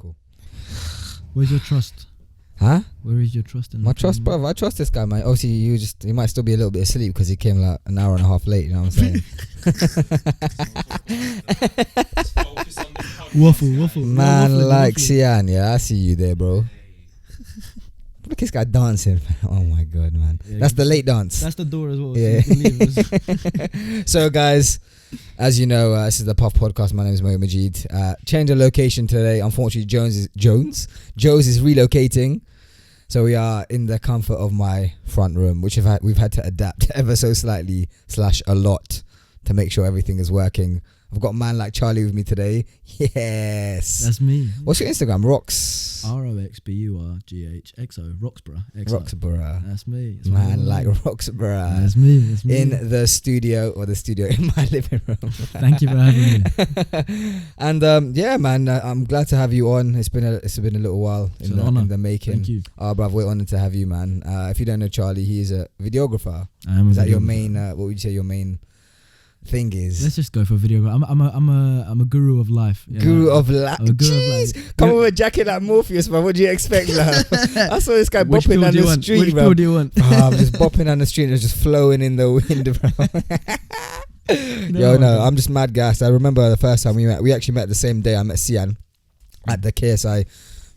Cool. Where's your trust? Huh? Where is your trust in My trust, brother. I trust this guy, man. Obviously, he might still be a little bit asleep because he came like an hour and a half late. You know what I'm saying? Waffle. Man, like Sian, yeah, I see you there, bro. Look at this guy dancing. Oh my god, man. Yeah, that's the late dance. That's the door as well. Yeah. So, you can leave. So guys, as you know, this is the Puff Podcast. My name is Mo Majid. Change of location today. Unfortunately, Joes is relocating. So we are in the comfort of my front room, which we've had to adapt ever so slightly / a lot to make sure everything is working. I've got a man like Charlie with me today. Yes. That's me. What's your Instagram? Rox. ROXBURGHXO. ROXBURGH. ROXBURGH. That's me. That's man like ROXBURGH. That's me. In the studio in my living room. Thank you for having me. And yeah, man, I'm glad to have you on. It's been a little while in the making. Thank you. Oh, bruv, we're honored to have you, man. If you don't know Charlie, he is a videographer. I am. Is that your main? What would you say your main thing is? Let's just go for video. I'm a guru of life. Yeah. Guru of life. Jeez. Come with a jacket like Morpheus, man. What do you expect, man? I saw this guy Which bopping down the street, Which bro. pill do you want? I'm just bopping down the street and it's just flowing in the wind, bro. Yo, no, I'm just mad gassed. I remember the first time we met. We actually met the same day. I met Sian at the KSI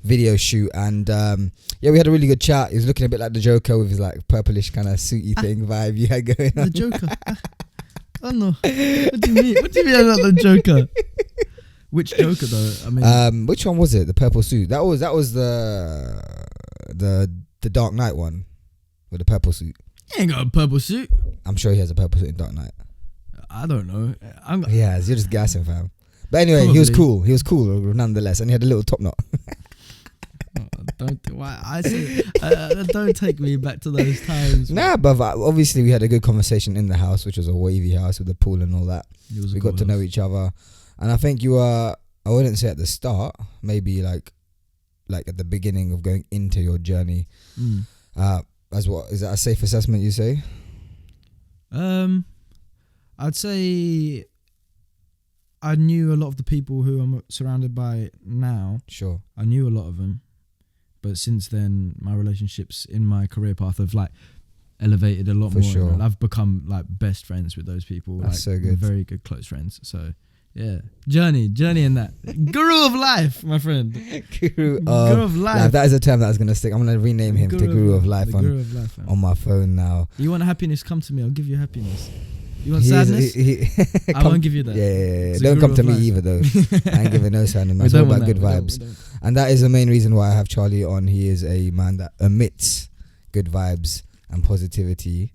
video shoot, and yeah, we had a really good chat. He was looking a bit like the Joker with his like purplish kind of suity thing vibe you had going on. The Joker. Oh no! What do you mean? What do you mean about the Joker? Which Joker though? I mean, which one was it? The purple suit. That was the Dark Knight one with the purple suit. He ain't got a purple suit. I'm sure he has a purple suit in Dark Knight. I don't know. Yeah, you're just gassing, fam. But anyway, probably. He was cool nonetheless, and he had a little top knot. Don't take me back to those times. Nah, but obviously we had a good conversation in the house, which was a wavy house with the pool and all that. We got to know each other, and I think you were, I wouldn't say at the start, maybe like at the beginning of going into your journey. As what is that a safe assessment you say? I'd say I knew a lot of the people who I'm surrounded by now. Sure, I knew a lot of them. But since then, my relationships in my career path have like elevated a lot more. Sure. And I've become like best friends with those people. That's so good. Very good close friends. So yeah, journey in that. Guru of life, my friend. Guru of life. That is a term that I was gonna stick. I'm gonna rename him to Guru of Life on my phone now. You want happiness? Come to me. I'll give you happiness. You want sadness? I won't give you that. Yeah. Don't come to me either, though. I ain't giving no sadness. It's all about good vibes. And that is the main reason why I have Charlie on. He is a man that emits good vibes and positivity.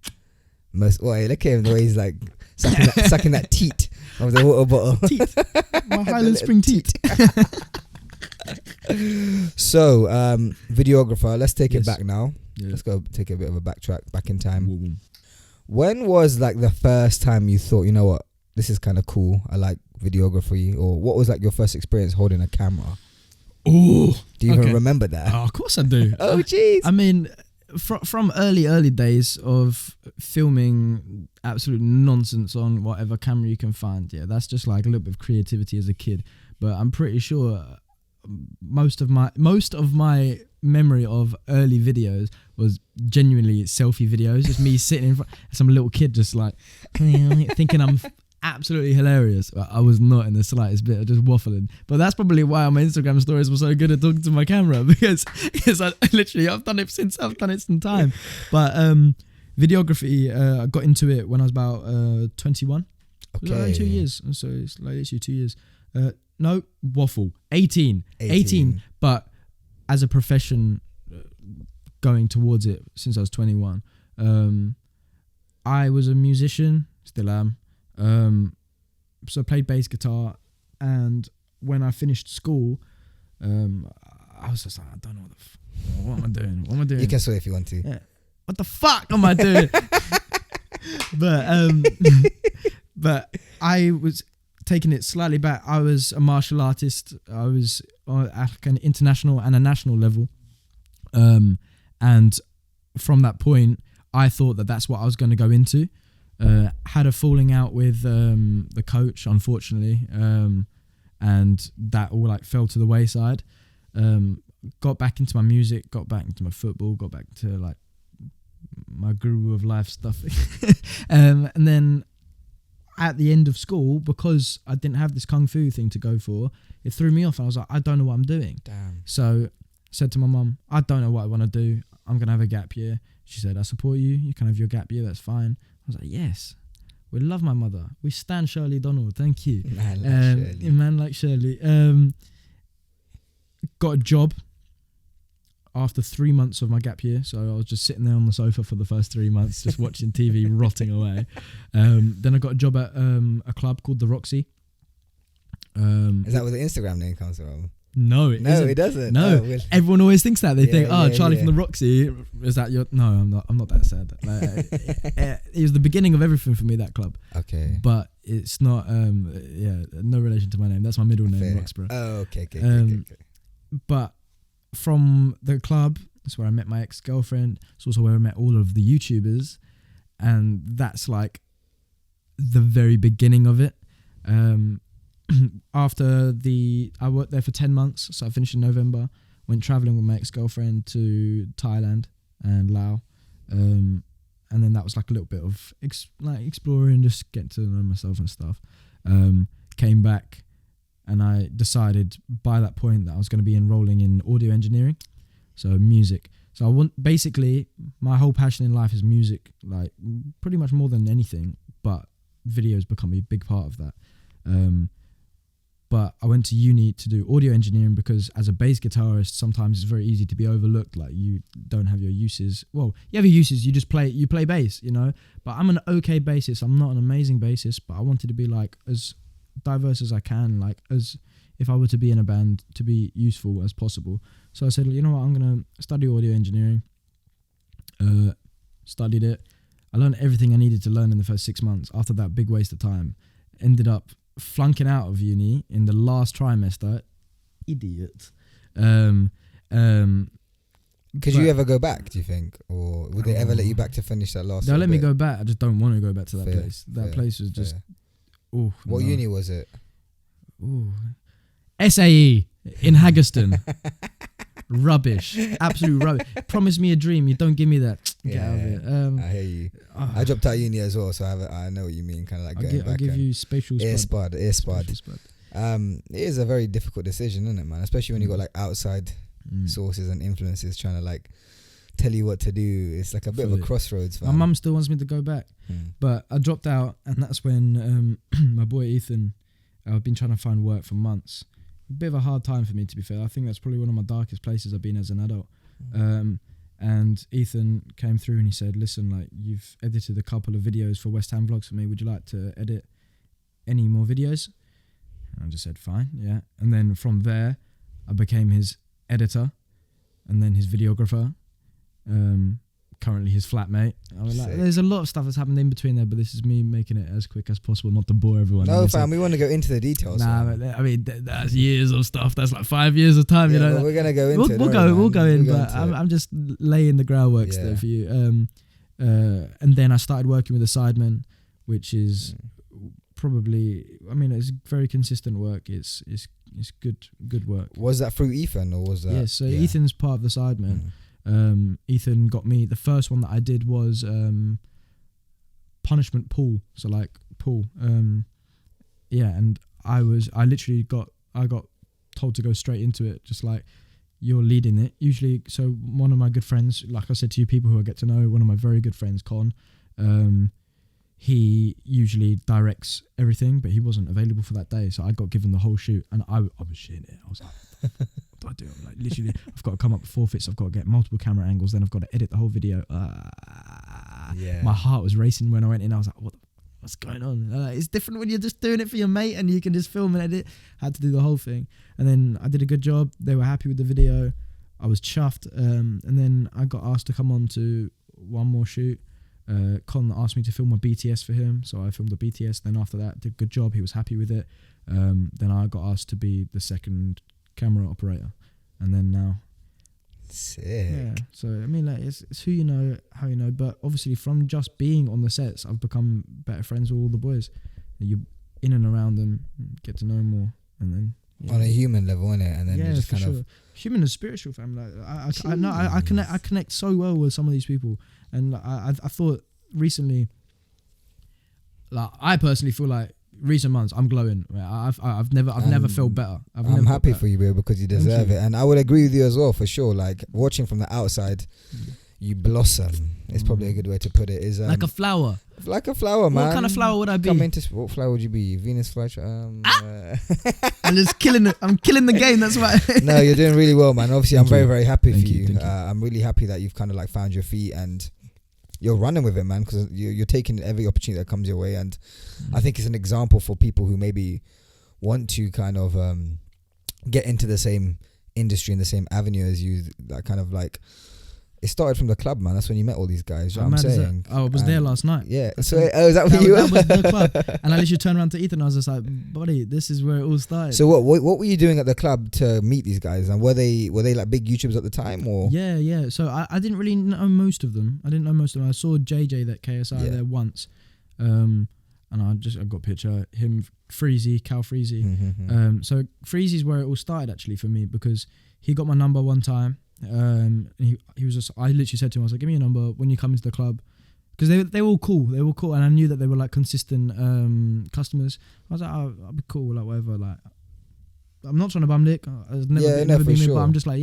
Look at him, the way he's like sucking that teat of the water bottle. Teat. My Highland Spring teat. So, videographer, let's take it back now. Yeah. Let's go take a bit of a backtrack back in time. When was like the first time you thought, you know what, this is kind of cool, I like videography? Or what was like your first experience holding a camera? Oh, do you even remember that? Oh, of course I do. Oh, jeez. I mean, from early days of filming absolute nonsense on whatever camera you can find. Yeah, that's just like a little bit of creativity as a kid. But I'm pretty sure most of my memory of early videos was genuinely selfie videos, just me sitting in front of some little kid just like thinking I'm absolutely hilarious. I was not in the slightest bit of just waffling, but that's probably why my Instagram stories were so good at talking to my camera, because I've done it since some time. But videography, I got into it when I was about 21. Okay. Like 2 years, so it's like literally 2 years. No, waffle. 18. But as a profession, going towards it since I was 21, I was a musician, still am. So I played bass guitar, and when I finished school, I was just like, I don't know what am I doing? What am I doing? You can swear if you want to. Yeah. What the fuck am I doing? But I was taking it slightly back. I was a martial artist. I was at an international and a national level. And from that point, I thought that that's what I was going to go into. Had a falling out with the coach, unfortunately, and that all like fell to the wayside. Got back into my music, got back into my football, got back to like my guru of life stuff. And then at the end of school, because I didn't have this kung fu thing to go for, it threw me off. And I was like, I don't know what I'm doing. Damn. So I said to my mum, I don't know what I want to do. I'm going to have a gap year. She said, I support you. You can have your gap year. That's fine. I was like, yes. We love my mother. We stand Shirley Donald. Thank you. Man like Shirley. Man like Shirley. Got a job after 3 months of my gap year. So I was just sitting there on the sofa for the first 3 months, just watching TV, rotting away. Then I got a job at a club called the Roxy. Is that where the Instagram name comes from? No, it isn't. It doesn't. No, everyone always thinks that. They think, Charlie from the Roxy. Is that your? No, I'm not that sad. Like, it was the beginning of everything for me, that club. Okay. But it's not. No relation to my name. That's my middle name, ROXBURGH. Oh, okay. Okay. But from the club, that's where I met my ex-girlfriend. It's also where I met all of the YouTubers, and that's like the very beginning of it. I worked there for 10 months, so I finished in November, went traveling with my ex-girlfriend to Thailand and Laos, and then that was like a little bit of exploring, just getting to know myself and stuff. Came back, and I decided by that point that I was going to be enrolling in audio engineering, so music. So basically my whole passion in life is music, like pretty much more than anything, but videos become a big part of that. But I went to uni to do audio engineering because as a bass guitarist, sometimes it's very easy to be overlooked. Like you don't have your uses. Well, you have your uses. You just play bass, you know. But I'm an okay bassist. I'm not an amazing bassist, but I wanted to be like as diverse as I can, like as if I were to be in a band, to be useful as possible. So I said, you know what, I'm gonna study audio engineering. Studied it. I learned everything I needed to learn in the first 6 months. After that, big waste of time. Ended up flunking out of uni in the last trimester. Idiot. Could you ever go back, do you think? Or would they ever let you back to finish that last? They'll let me bit? go back. I just don't want to go back to that Fair, place. That place was just... Oh, what uni was it? Ooh. SAE in Haggerston. Rubbish. Absolute rubbish. Promise me a dream. You don't give me that. Get out of it. I hear you. I dropped out of uni as well, so I know what you mean. Kind of like going back. I'll give you spatial spud. Ear spud. It is a very difficult decision, isn't it, man? Especially when you got like outside sources and influences trying to like tell you what to do. It's like a bit of a crossroads. Fam. My mum still wants me to go back, but I dropped out, and that's when my boy Ethan. I've been trying to find work for months. A bit of a hard time for me, to be fair. I think that's probably one of my darkest places I've been as an adult. And Ethan came through and he said, listen, like you've edited a couple of videos for West Ham Vlogs for me. Would you like to edit any more videos? And I just said, fine, yeah. And then from there, I became his editor and then his videographer. Currently his flatmate. I was like, there's a lot of stuff that's happened in between there, but this is me making it as quick as possible, not to bore everyone. No, fam, we want to go into the details. Nah, but I mean, that's years of stuff. That's like 5 years of time, you know. Well, we're gonna go into it. We'll go in, but I'm just laying the groundwork there for you. And then I started working with the SIDEMEN, which is probably, I mean, it's very consistent work. It's good work. Was that through Ethan or was that? Yes, so Ethan's part of the SIDEMEN. Ethan got me, the first one that I did was punishment pool, so like pool, and I got told to go straight into it, just like you're leading it usually. So one of my good friends, like I said to you, people who I get to know, one of my very good friends, Con, he usually directs everything, but he wasn't available for that day, so I got given the whole shoot, and I was shitting it. I was like, what do I do? I'm like, literally, I've got to come up with forfeits, I've got to get multiple camera angles, then I've got to edit the whole video. My heart was racing when I went in. I was like, what's going on? It's different when you're just doing it for your mate and you can just film and edit. I had to do the whole thing, and then I did a good job. They were happy with the video. I was chuffed, and then I got asked to come on to one more shoot. Con asked me to film a BTS for him, so I filmed a BTS. Then after that, did a good job. He was happy with it. Then I got asked to be the second camera operator, and then now. Sick. Yeah. So I mean, like, it's who you know, how you know. But obviously, from just being on the sets, I've become better friends with all the boys. You're in and around them, get to know more, and then on a human level, innit? And then you just kind of human and spiritual, fam. Like I know I connect so well with some of these people, and I thought recently, like I personally feel like recent months I'm glowing. I've never felt better. I'm happy for you, bro, because you deserve it, and I would agree with you as well for sure. Like watching from the outside, you blossom. It's probably a good way to put it. Is like a flower. Like a flower, man. What kind of flower would I be? What flower would you be? Venus flytrap. I'm just killing it. I'm killing the game. That's why. No, you're doing really well, man. Obviously, I'm very, very happy for you. Thank you. I'm really happy that you've kind of like found your feet and you're running with it, man. Because you're taking every opportunity that comes your way, and I think it's an example for people who maybe want to kind of get into the same industry and the same avenue as you. That kind of like. It started from the club, man. That's when you met all these guys. You know what I'm saying? I was there last night. Yeah. So, is that what you were? That was the club. And I literally turned around to Ethan. I was just like, buddy, this is where it all started. So what were you doing at the club to meet these guys? And were they like big YouTubers at the time, or? Yeah. So I didn't really know most of them. I saw JJ that KSI there once, and I got a picture him, Freezy, Cal Freezy. So Freezy's where it all started actually for me, because he got my number one time. And he was just, I literally said to him, I was like, give me your number when you come into the club, because they were all cool, and I knew that they were like consistent customers. I was like, I'll be cool, like whatever, like I'm not trying to bum dick, I've never been there, but I'm just like,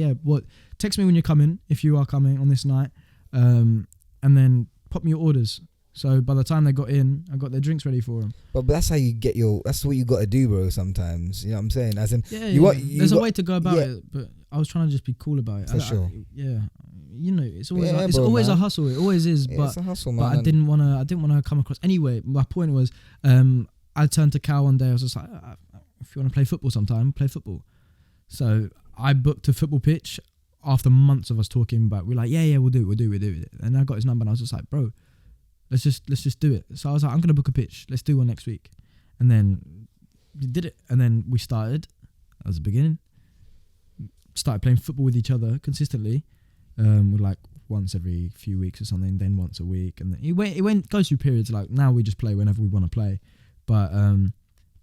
text me when you're coming, if you are coming on this night, and then pop me your orders. So by the time they got in, I got their drinks ready for them. But that's how you get that's what you got to do, bro, sometimes. You know what I'm saying? As in, there's a way to go about it, but I was trying to just be cool about it. For sure. You know, it's always a hustle. It always is. But it's a hustle, man. But I didn't want to come across. Anyway, my point was, I turned to Cal one day. I was just like, if you want to play football sometime, play football. So I booked a football pitch after months of us talking about. We're like, we'll do it. And I got his number, and I was just like, bro, let's just do it. So I was like, I'm gonna book a pitch. Let's do one next week. And then we did it. And then we started. That was the beginning. Started playing football with each other consistently, with like once every few weeks or something, then once a week, and then it goes through periods. Like now we just play whenever we want to play, but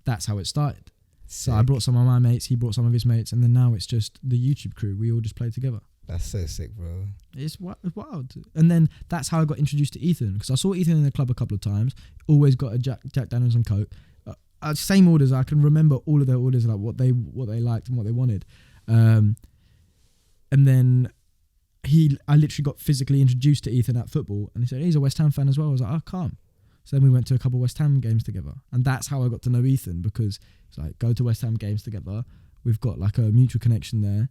that's how it started. Sick. So I brought some of my mates, he brought some of his mates, and then now it's just the YouTube crew. We all just play together. That's so sick, bro. It's wild. And then that's how I got introduced to Ethan, because I saw Ethan in the club a couple of times. Always got a Jack Daniels and Coke. Same orders. I can remember all of their orders, like what they liked and what they wanted. And then I literally got physically introduced to Ethan at football, and he said he's a West Ham fan as well. I was like, oh, calm. So then we went to a couple of West Ham games together, and that's how I got to know Ethan, because it's like, go to West Ham games together. We've got like a mutual connection there,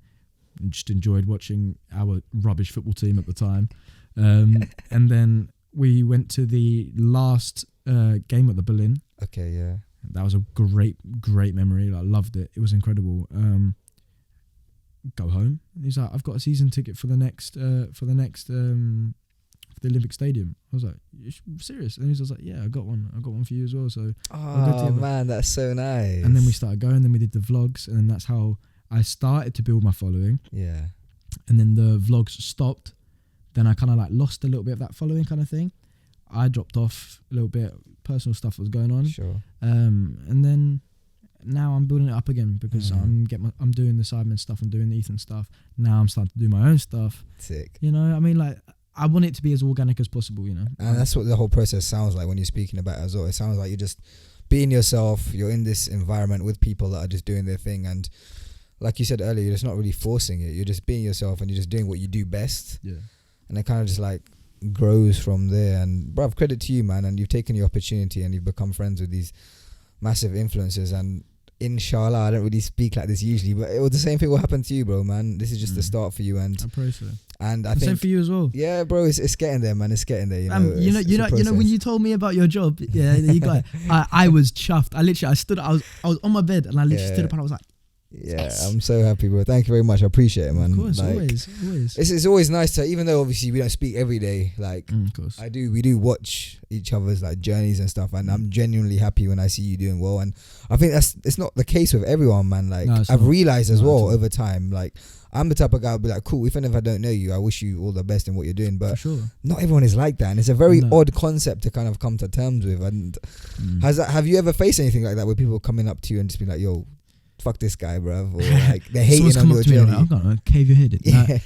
and just enjoyed watching our rubbish football team at the time. And then we went to the last game at the Berlin. Okay, yeah. That was a great memory. Like, loved it. It was incredible. Go home. And he's like, I've got a season ticket for the Olympic Stadium. I was like, you're serious? And he was like, yeah, I got one for you as well. So oh man, that's so nice. And then we started going. Then we did the vlogs, and then that's how I started to build my following. Yeah. And then the vlogs stopped. Then I kind of like lost a little bit of that following kind of thing. I dropped off a little bit. Personal stuff was going on. Sure. And then now I'm building it up again, because I'm doing the SIDEMEN stuff, I'm doing the Ethan stuff. Now I'm starting to do my own stuff. Sick. You know, I mean, like, I want it to be as organic as possible, you know. And that's what the whole process sounds like when you're speaking about it as well. It sounds like you're just being yourself. You're in this environment with people that are just doing their thing, and like you said earlier, you're just not really forcing it. You're just being yourself, and you're just doing what you do best. Yeah. And it kind of just like grows from there. And bruv, credit to you, man. And you've taken your opportunity, and you've become friends with these massive influencers. And inshallah, I don't really speak like this usually, but the same thing will happen to you, bro, man. This is just the start for you, and I pray so. And I think same for you as well. Yeah, bro, it's getting there, man. It's getting there. You know, when you told me about your job, you got. I was chuffed. I stood. I was on my bed, and I literally stood up, and I was like, yeah, yes. I'm so happy, bro. Thank you very much. I appreciate it, man. Of course, like, always. It's always nice to, even though obviously we don't speak every day, like of course. we do watch each other's like journeys and stuff, and I'm genuinely happy when I see you doing well. And I think it's not the case with everyone, man. Like I've realized as well over time, like I'm the type of guy who'll be like, cool, even if I don't know you, I wish you all the best in what you're doing. But not everyone is like that, and it's a very odd concept to kind of come to terms with. And have you ever faced anything like that, where people coming up to you and just be like, yo, fuck this guy, bruv, or like they're hating Someone's on come your up to me, journey. I'm gonna cave your head in. Yeah.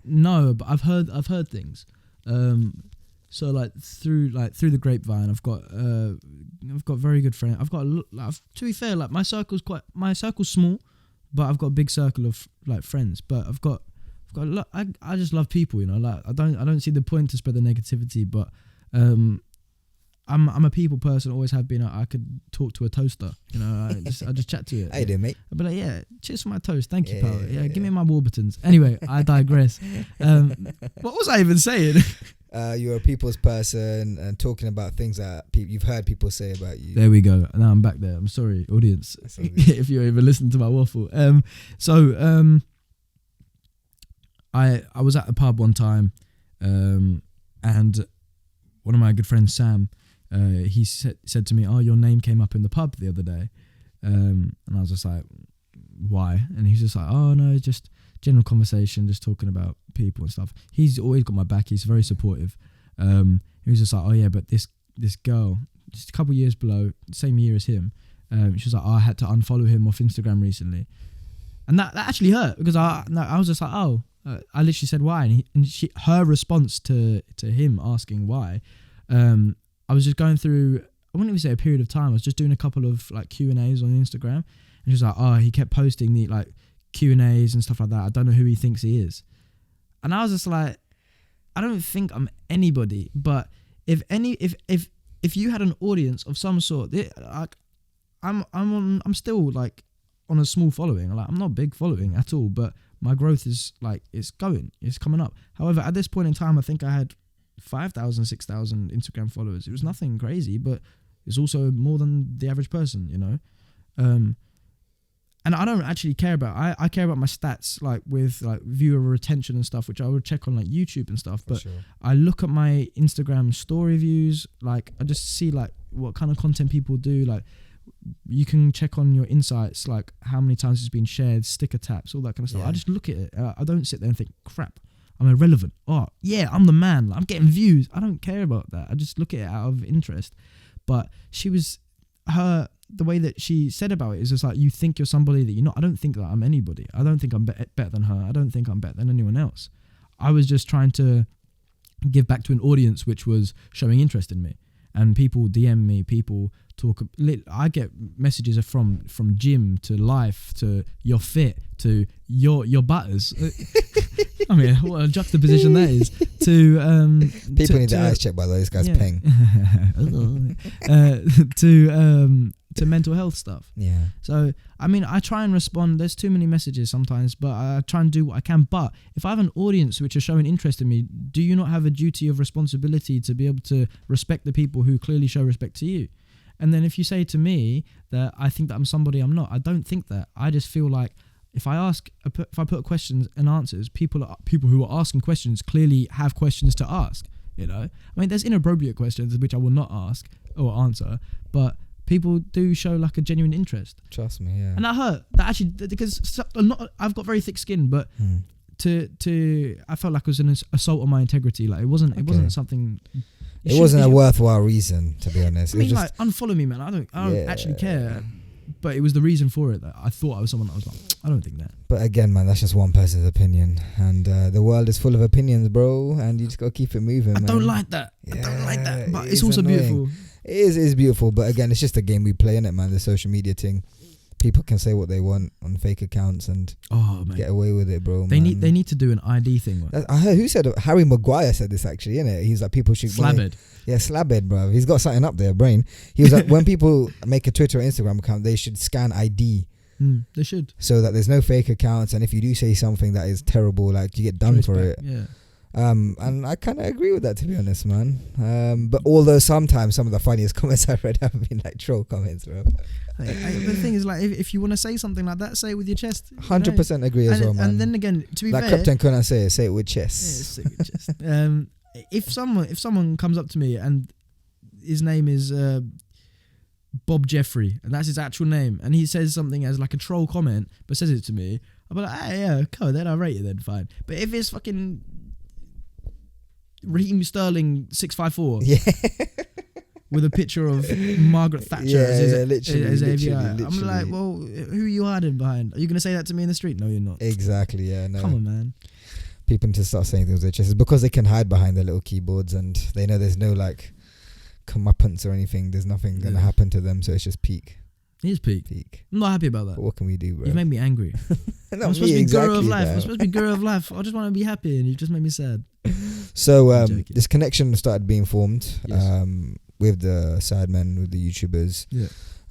No, but I've heard things. So like through the grapevine, I've got very good friends. I've got to be fair, like my circle's small, but I've got a big circle of like friends. But I just love people, you know. Like I don't see the point to spread the negativity, but I'm a people person, always have been. I could talk to a toaster, you know. I just chat to it. How you doing, mate? I'd be like, yeah, cheers for my toast, thank you, pal. Yeah. Give me my Warburtons. Anyway, I digress. What was I even saying? You're a people's person and talking about things that you've heard people say about you. There we go. Now I'm back there. I'm sorry, audience, if you're even listening to my waffle. I was at a pub one time, and one of my good friends, Sam, he said to me, "Oh, your name came up in the pub the other day," and I was just like, "Why?" And he's just like, "Oh no, just general conversation, just talking about people and stuff." He's always got my back. He's very supportive. He was just like, "Oh yeah, but this girl, just a couple of years below, same year as him, she was like, oh, I had to unfollow him off Instagram recently," and that actually hurt because I was just like, oh. I literally said why, and her response to him asking why, I was just going through, I wouldn't even say a period of time, I was just doing a couple of like Q&As on Instagram, and she was like, oh, he kept posting the like Q&As and stuff like that, I don't know who he thinks he is. And I was just like, I don't think I'm anybody, but if you had an audience of some sort, like I'm still like on a small following, like I'm not big following at all, but my growth is like, it's coming up. However, at this point in time, I think I had 5,000, 6,000 Instagram followers. It was nothing crazy, but it's also more than the average person, you know? And I don't actually care about, I care about my stats, like with like viewer retention and stuff, which I would check on like YouTube and stuff. But I look at my Instagram story views, like I just see like what kind of content people do, like you can check on your insights, like how many times it's been shared, sticker taps, all that kind of stuff. I just look at it. I don't sit there and think, crap, I'm irrelevant. Oh yeah, I'm the man, I'm getting views. I don't care about that. I just look at it out of interest. But the way that she said about it is just like, you think you're somebody that you're not. I don't think that I'm anybody. I don't think I'm better than her. I don't think I'm better than anyone else. I was just trying to give back to an audience which was showing interest in me. And people DM me, people talk. I get messages from gym to life to you're fit to your butters. I mean, what a juxtaposition that is. To people need their eyes checked by this guy's paying. To mental health stuff. Yeah. So I mean, I try and respond. There's too many messages sometimes, but I try and do what I can. But if I have an audience which are showing interest in me, do you not have a duty of responsibility to be able to respect the people who clearly show respect to you? And then if you say to me that I think that I'm somebody I'm not, I don't think that. I just feel like if I put questions and answers, people who are asking questions clearly have questions to ask. You know, I mean, there's inappropriate questions which I will not ask or answer, but people do show like a genuine interest. Trust me, yeah. And that hurt. That actually, because I've got very thick skin, but I felt like it was an assault on my integrity. Like it wasn't something. It wasn't a worthwhile reason, to be honest. I mean, like, unfollow me, man. I don't actually care. But it was the reason for it that I thought I was someone that was like, I don't think that. But again, man, that's just one person's opinion, and the world is full of opinions, bro. And you just gotta keep it moving. I don't like that. Yeah, I don't like that. But it's also annoying. Beautiful. It is beautiful, but again, it's just a game we play, innit, man? The social media thing. People can say what they want on fake accounts and get away with it, bro. They need to do an ID thing. I heard who said it? Harry Maguire said this actually, innit? He's like, people should Slabbed. Yeah, slabbed, bro. He's got something up there, brain. He was like, when people make a Twitter or Instagram account, they should scan ID. They should, so that there's no fake accounts, and if you do say something that is terrible, like you get done for it. Yeah. And I kind of agree with that, to be honest, man. But although sometimes some of the funniest comments I've read have been like troll comments, bro. The thing is, like, if you want to say something like that, say it with your chest. 100% agree as well, man. And then again, to be like fair, Captain Conan say it with chest. Yeah, say it with chest. If someone comes up to me and his name is Bob Jeffrey, and that's his actual name, and he says something as like a troll comment, but says it to me, I'll be like, hey, yeah, cool, then I rate it then, fine. But if it's fucking Raheem Sterling 654, with a picture of Margaret Thatcher as AVI. literally. I'm like, well, who are you hiding behind? Are you going to say that to me in the street? No, you're not. Exactly, yeah. No. Come on, man. People need to start saying things with their chests. It's because they can hide behind their little keyboards and they know there's no like comeuppance or anything. There's nothing going to happen to them, so it's just peak. It is peak. I'm not happy about that. But what can we do, bro? You've made me angry. I'm supposed to be guru of life. I'm supposed to be guru of life. I just want to be happy, and you've just made me sad. So this connection started being formed Yes. with the SIDEMEN, with the YouTubers,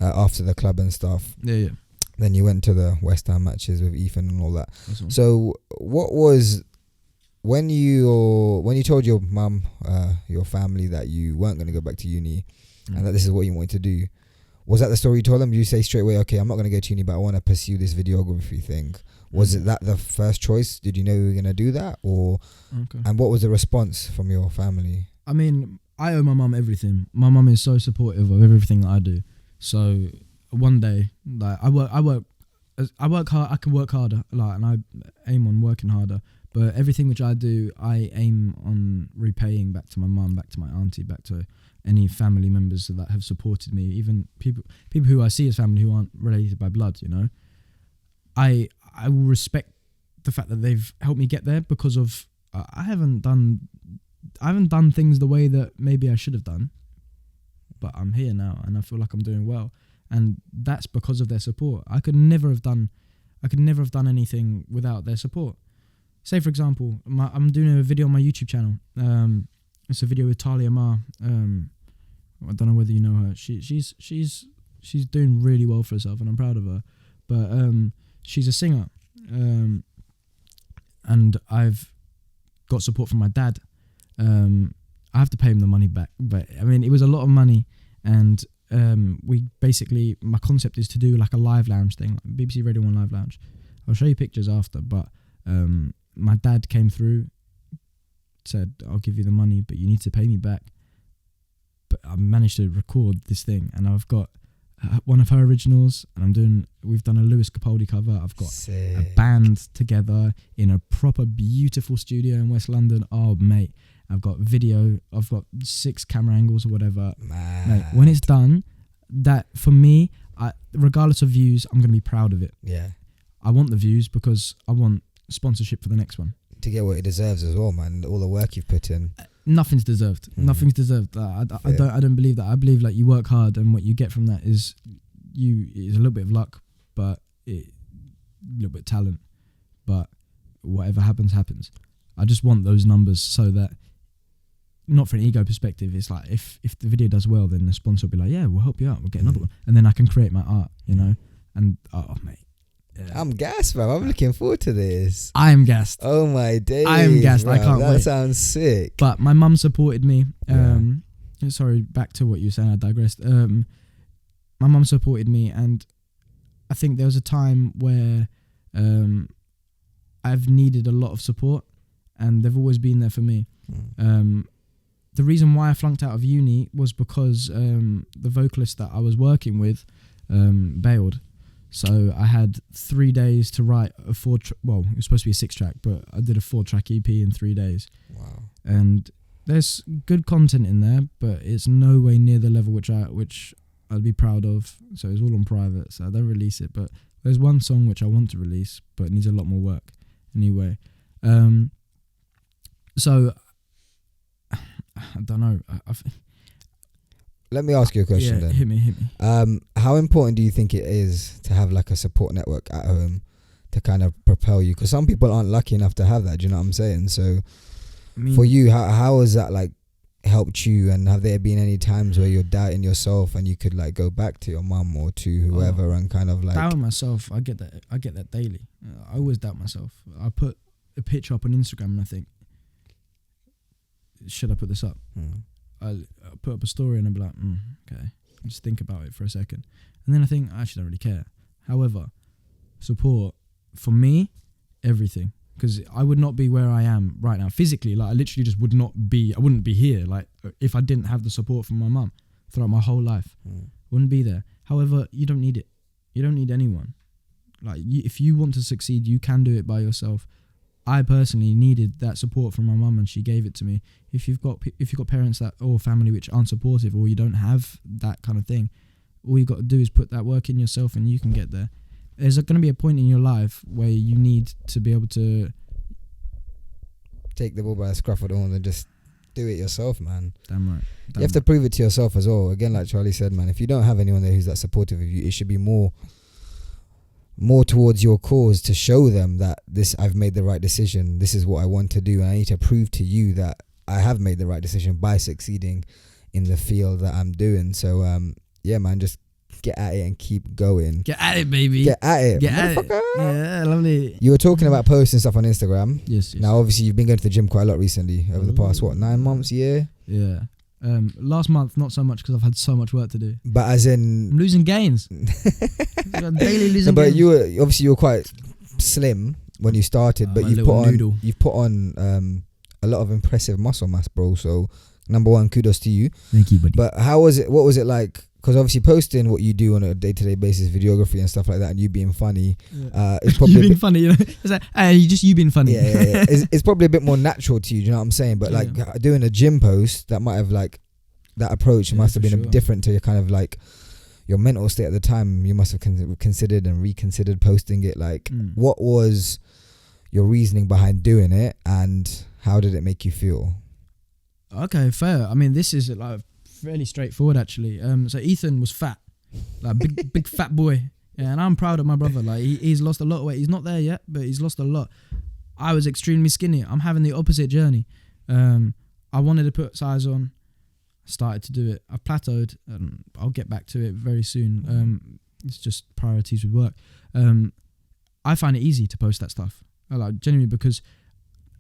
after the club and stuff. Yeah. Then you went to the West Ham matches with Ethan and all that. Awesome. So what was when you told your mum, your family, that you weren't going to go back to uni and that this is what you wanted to do? Was that the story you told them? Did you say straight away, okay, I'm not going to go to uni, but I want to pursue this videography thing? Was it that the first choice? Did you know you were going to do that? And what was the response from your family? I mean, I owe my mum everything. My mum is so supportive of everything that I do. So one day, like I work hard. I can work harder, like, and I aim on working harder. But everything which I do, I aim on repaying back to my mum, back to my auntie, back to any family members that have supported me, even people who I see as family who aren't related by blood. You know, I will respect the fact that they've helped me get there because of I haven't done things the way that maybe I should have done, but I'm here now and I feel like I'm doing well, and that's because of their support. I could never have done anything without their support. Say for example, I'm doing a video on my YouTube channel. It's a video with Talia Ma. I don't know whether you know her. She's doing really well for herself, and I'm proud of her. But she's a singer, and I've got support from my dad. I have to pay him the money back, but I mean it was a lot of money, and we basically, my concept is to do like a live lounge thing, like BBC Radio 1 Live Lounge. I'll show you pictures after, but my dad came through, said, I'll give you the money, but you need to pay me back. But I managed to record this thing, and I've got one of her originals, and we've done a Lewis Capaldi cover. I've got a band together in a proper beautiful studio in West London. Oh mate, I've got video, I've got 6 camera angles or whatever. Mate, when it's done, that for me, regardless of views, I'm going to be proud of it. Yeah. I want the views because I want sponsorship for the next one. To get what it deserves as well, man. All the work you've put in. Nothing's deserved. Nothing's deserved. I don't believe that. I believe like you work hard, and what you get from that is a little bit of luck, but a little bit of talent. But whatever happens. I just want those numbers so that, not for an ego perspective, it's like if the video does well, then the sponsor will be like, yeah, we'll help you out, we'll get another one, and then I can create my art, you know. And oh mate, I'm gassed, bro. I'm looking forward to this. I am gassed. Oh my days, I am gassed. bro. I can't wait. That sounds sick. But my mum supported me. Sorry, back to what you were saying. I digressed. My mum supported me, and I think there was a time where I've needed a lot of support, and they've always been there for me. The reason why I flunked out of uni was because the vocalist that I was working with bailed. So I had 3 days to write a it was supposed to be a 6-track, but I did a 4-track EP in 3 days. Wow. And there's good content in there, but it's no way near the level which I'd be proud of. So it's all on private, so I don't release it. But there's one song which I want to release, but it needs a lot more work anyway. So I don't know. Let me ask you a question then. Hit me. How important do you think it is to have like a support network at home to kind of propel you? Because some people aren't lucky enough to have that. Do you know what I'm saying? So for you, how has that like helped you? And have there been any times where you're doubting yourself and you could like go back to your mum or to whoever and kind of like doubting myself? I get that daily. I always doubt myself. I put a picture up on Instagram and I think, should I put this up? I'll put up a story and I'll be like, okay, I'll just think about it for a second. And then I think, I actually don't really care. However, support, for me, everything. Because I would not be where I am right now. Physically, like I literally just wouldn't be here. Like if I didn't have the support from my mum throughout my whole life. Wouldn't be there. However, you don't need it. You don't need anyone. Like if you want to succeed, you can do it by yourself. I personally needed that support from my mum, and she gave it to me. If you've got parents that or family which aren't supportive, or you don't have that kind of thing, all you got to do is put that work in yourself, and you can get there. There's going to be a point in your life where you need to be able to take the ball by the scruff of the horn and just do it yourself, man. Damn right. You have to prove it to yourself as well. Again, like Charlie said, man, if you don't have anyone there who's that supportive of you, it should be more towards your cause, to show them that I've made the right decision. This is what I want to do, and I need to prove to you that I have made the right decision by succeeding in the field that I'm doing. So yeah, man, just get at it and keep going. Get at it, baby. Get at it. Get at it. Yeah, lovely. You were talking about posting stuff on Instagram. Yes. Now, obviously, you've been going to the gym quite a lot recently over the past 9 months, year. Yeah. Last month, not so much because I've had so much work to do. But as in, I'm losing gains. Daily losing but gains. you were quite slim when you started, but you've put on a lot of impressive muscle mass, bro. So number one, kudos to you. Thank you, buddy. But how was it? What was it like? Because obviously posting what you do on a day-to-day basis, videography and stuff like that, and you being funny, it's probably you being funny. You know, it's like, hey, you being funny. Yeah. It's probably a bit more natural to you. Do you know what I'm saying? But like doing a gym post, that might have like that approach must have been different to your kind of like your mental state at the time. You must have considered and reconsidered posting it. Like, what was your reasoning behind doing it, and how did it make you feel? Okay, fair. I mean, this is like fairly straightforward actually. So Ethan was fat, like big fat boy. Yeah, and I'm proud of my brother. Like he's lost a lot of weight. He's not there yet, but he's lost a lot. I was extremely skinny. I'm having the opposite journey. I wanted to put size on. Started to do it. I've plateaued. I'll get back to it very soon. It's just priorities with work. I find it easy to post that stuff. Like genuinely, because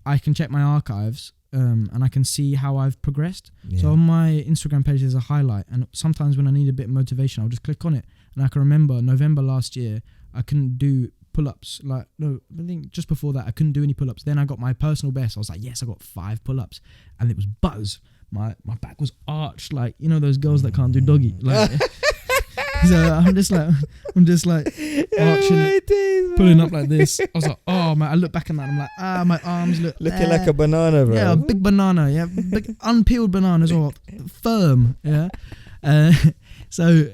I can check my archives. And I can see how I've progressed. Yeah. So on my Instagram page, there's a highlight. And sometimes when I need a bit of motivation, I'll just click on it. And I can remember November last year, I couldn't do pull-ups. I think just before that, I couldn't do any pull-ups. Then I got my personal best. I was like, yes, I got 5 pull-ups. And it was buzz. My back was arched. Like, you know, those girls that can't do doggy. Like, so I'm just like arching, pulling up like this. I was like, oh man! I look back at that and I'm like, my arms looking like a banana, bro. Yeah, a big banana. Yeah, big unpeeled banana as well, firm. Yeah. So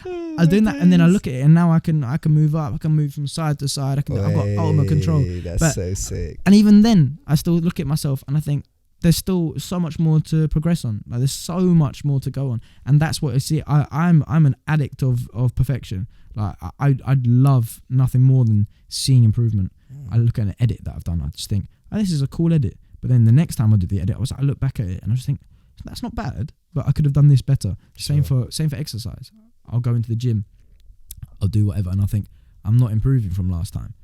I was doing that, and then I look at it, and now I can move up. I can move from side to side. I've got ultimate control. That's so sick. And even then, I still look at myself and I think, there's still so much more to progress on. Like there's so much more to go on, and that's what I see. I'm an addict of perfection. Like I'd love nothing more than seeing improvement. I look at an edit that I've done, I just think, oh, this is a cool edit. But then the next time I do the edit, I look back at it and I just think, that's not bad, but I could have done this better. Same for exercise. I'll go into the gym, I'll do whatever, and I think I'm not improving from last time.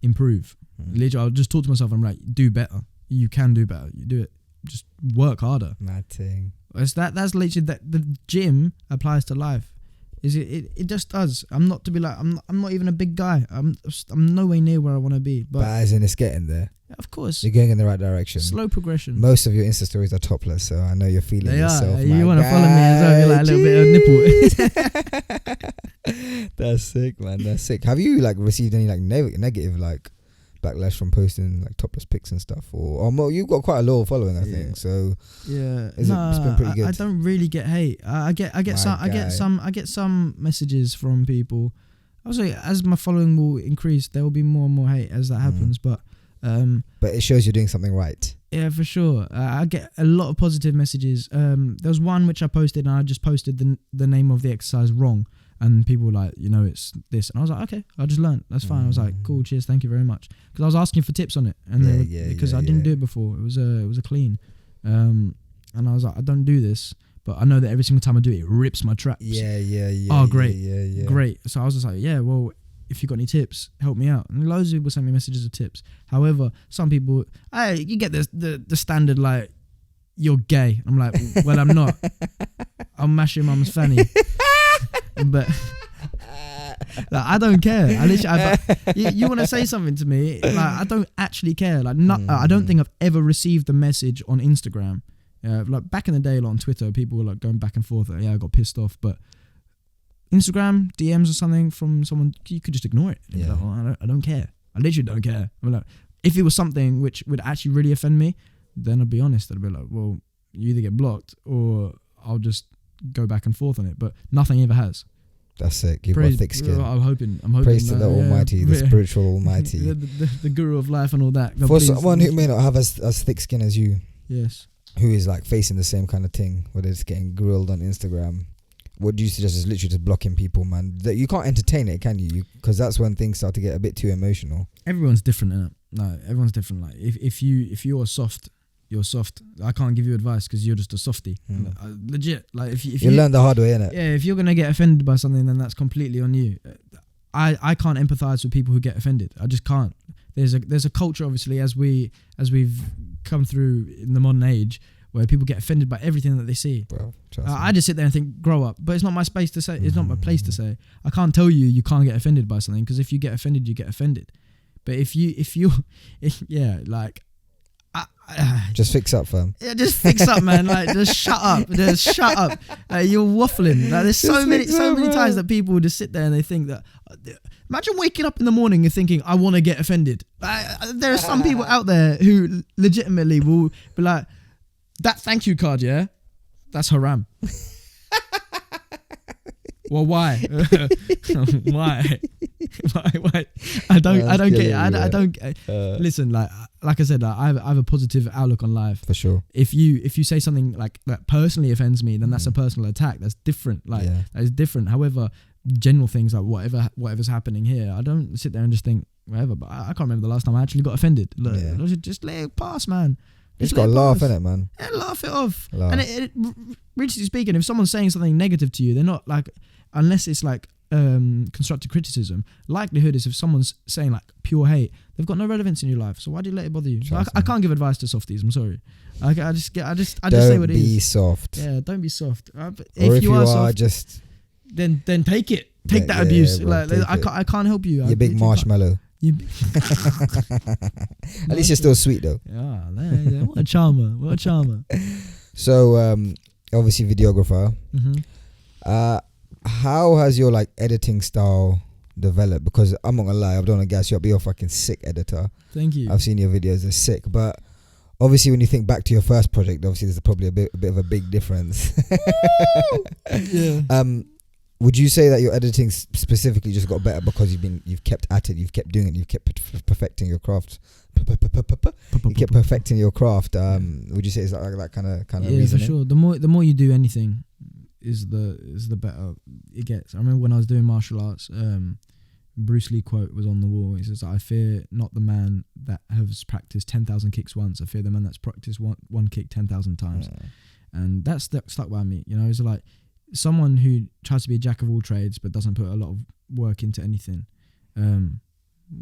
Improve. Literally, I'll just talk to myself. I'm like, do better. You can do better. You do it. Just work harder. Mad thing. That's literally that. The gym applies to life. It just does. I'm not even a big guy. I'm nowhere near where I want to be. But as in, it's getting there. Of course. You're going in the right direction. Slow progression. Most of your Insta stories are topless, so I know you're feeling yourself. You want to follow me as well? You're like a little bit of nipple. That's sick, man. That's sick. Have you like received any like negative like backlash from posting like topless pics and stuff, or more? You've got quite a loyal following, I think. So yeah, it's been pretty good. I don't really get hate. I get some messages from people. Obviously, as my following will increase, there will be more and more hate as that happens. But it shows you're doing something right. Yeah, for sure. I get a lot of positive messages. There was one which I posted, and I just posted the name of the exercise wrong. And people were like, it's this. And I was like, okay, I just learned. That's fine. I was like, cool, cheers, thank you very much. Because I was asking for tips on it. And I didn't do it before. It was a clean. And I was like, I don't do this. But I know that every single time I do it, it rips my traps. Yeah. Oh, great. Great. So I was just like, yeah, well, if you got any tips, help me out. And loads of people send me messages of tips. However, some people, hey, you get the standard, like, you're gay. I'm like, well, I'm not. I'll mash your mum's fanny. But like, I don't care. You want to say something to me? Like, I don't actually care. Like, I don't think I've ever received a message on Instagram. Like back in the day, like on Twitter, people were like going back and forth. Like, yeah, I got pissed off. But Instagram DMs or something from someone, you could just ignore it. Yeah. Like, oh, I don't care. I literally don't care. I'm like, If it was something which would actually really offend me, then I'd be honest. I'd be like, well, you either get blocked or I'll just go back and forth on it. But nothing ever has. That's it. You've got thick skin. I'm hoping. Praise to the Almighty, the spiritual Almighty. The guru of life and all that. God, for someone who may not have as thick skin as you, yes, who is like facing the same kind of thing, whether it's getting grilled on Instagram, what do you suggest is literally just blocking people, man? That you can't entertain it, can you? Because that's when things start to get a bit too emotional. Everyone's different, innit? No, everyone's different. Like if you're soft, you're soft. I can't give you advice because you're just a softie. Legit. Like if you learn the hard way, innit? Yeah, if you're gonna get offended by something, then that's completely on you. I can't empathize with people who get offended. I just can't. There's a culture, obviously, as we've come through in the modern age, where people get offended by everything that they see. Bro, I just sit there and think, grow up. But it's not my space to say. It's not my place to say. I can't tell you can't get offended by something, because if you get offended, you get offended. But if just fix up, fam. Yeah, just fix up, man. Like, just shut up. Just shut up. You're waffling. Like, there's so many times that people just sit there and they think that. Imagine waking up in the morning and thinking, I want to get offended. There are some people out there who legitimately will be like, that thank you card, yeah, that's haram. Well, why? Why? I don't get it. I don't. Listen, like I said, I have a positive outlook on life. For sure. If you say something like that personally offends me, then that's a personal attack. That's different. Like that is different. However, general things like whatever's happening here, I don't sit there and just think whatever. But I can't remember the last time I actually got offended. Look, just let it pass, man. You just gotta laugh, innit, man? Yeah, laugh it off. Laugh. And really speaking, if someone's saying something negative to you, they're not like, unless it's like constructive criticism, likelihood is if someone's saying like pure hate, they've got no relevance in your life. So why do you let it bother you? I can't give advice to softies. I'm sorry. I just say what it is. Don't be soft. Yeah, don't be soft. But if you are soft, just then take it. Take that abuse. Bro, like I can't help you. You big marshmallow. At least you're still sweet though. Yeah, what a charmer. What a charmer. So obviously videographer. How has your like editing style developed? Because I'm not gonna lie, I don't want to gas you up. You're a fucking sick editor. Thank you. I've seen your videos; they're sick. But obviously, when you think back to your first project, obviously there's probably a bit of a big difference. Yeah. Would you say that your editing specifically just got better because you've kept at it, you've kept doing it, you've kept perfecting your craft? You kept perfecting your craft. Would you say it's like that kind of yeah, reasoning? for sure. The more you do anything, is the better it gets. I remember when I was doing martial arts, Bruce Lee quote was on the wall. He says, "I fear not the man that has practiced 10,000 kicks once. I fear the man that's practiced one kick 10,000 times." And that's stuck by me. You know, it's like someone who tries to be a jack of all trades but doesn't put a lot of work into anything.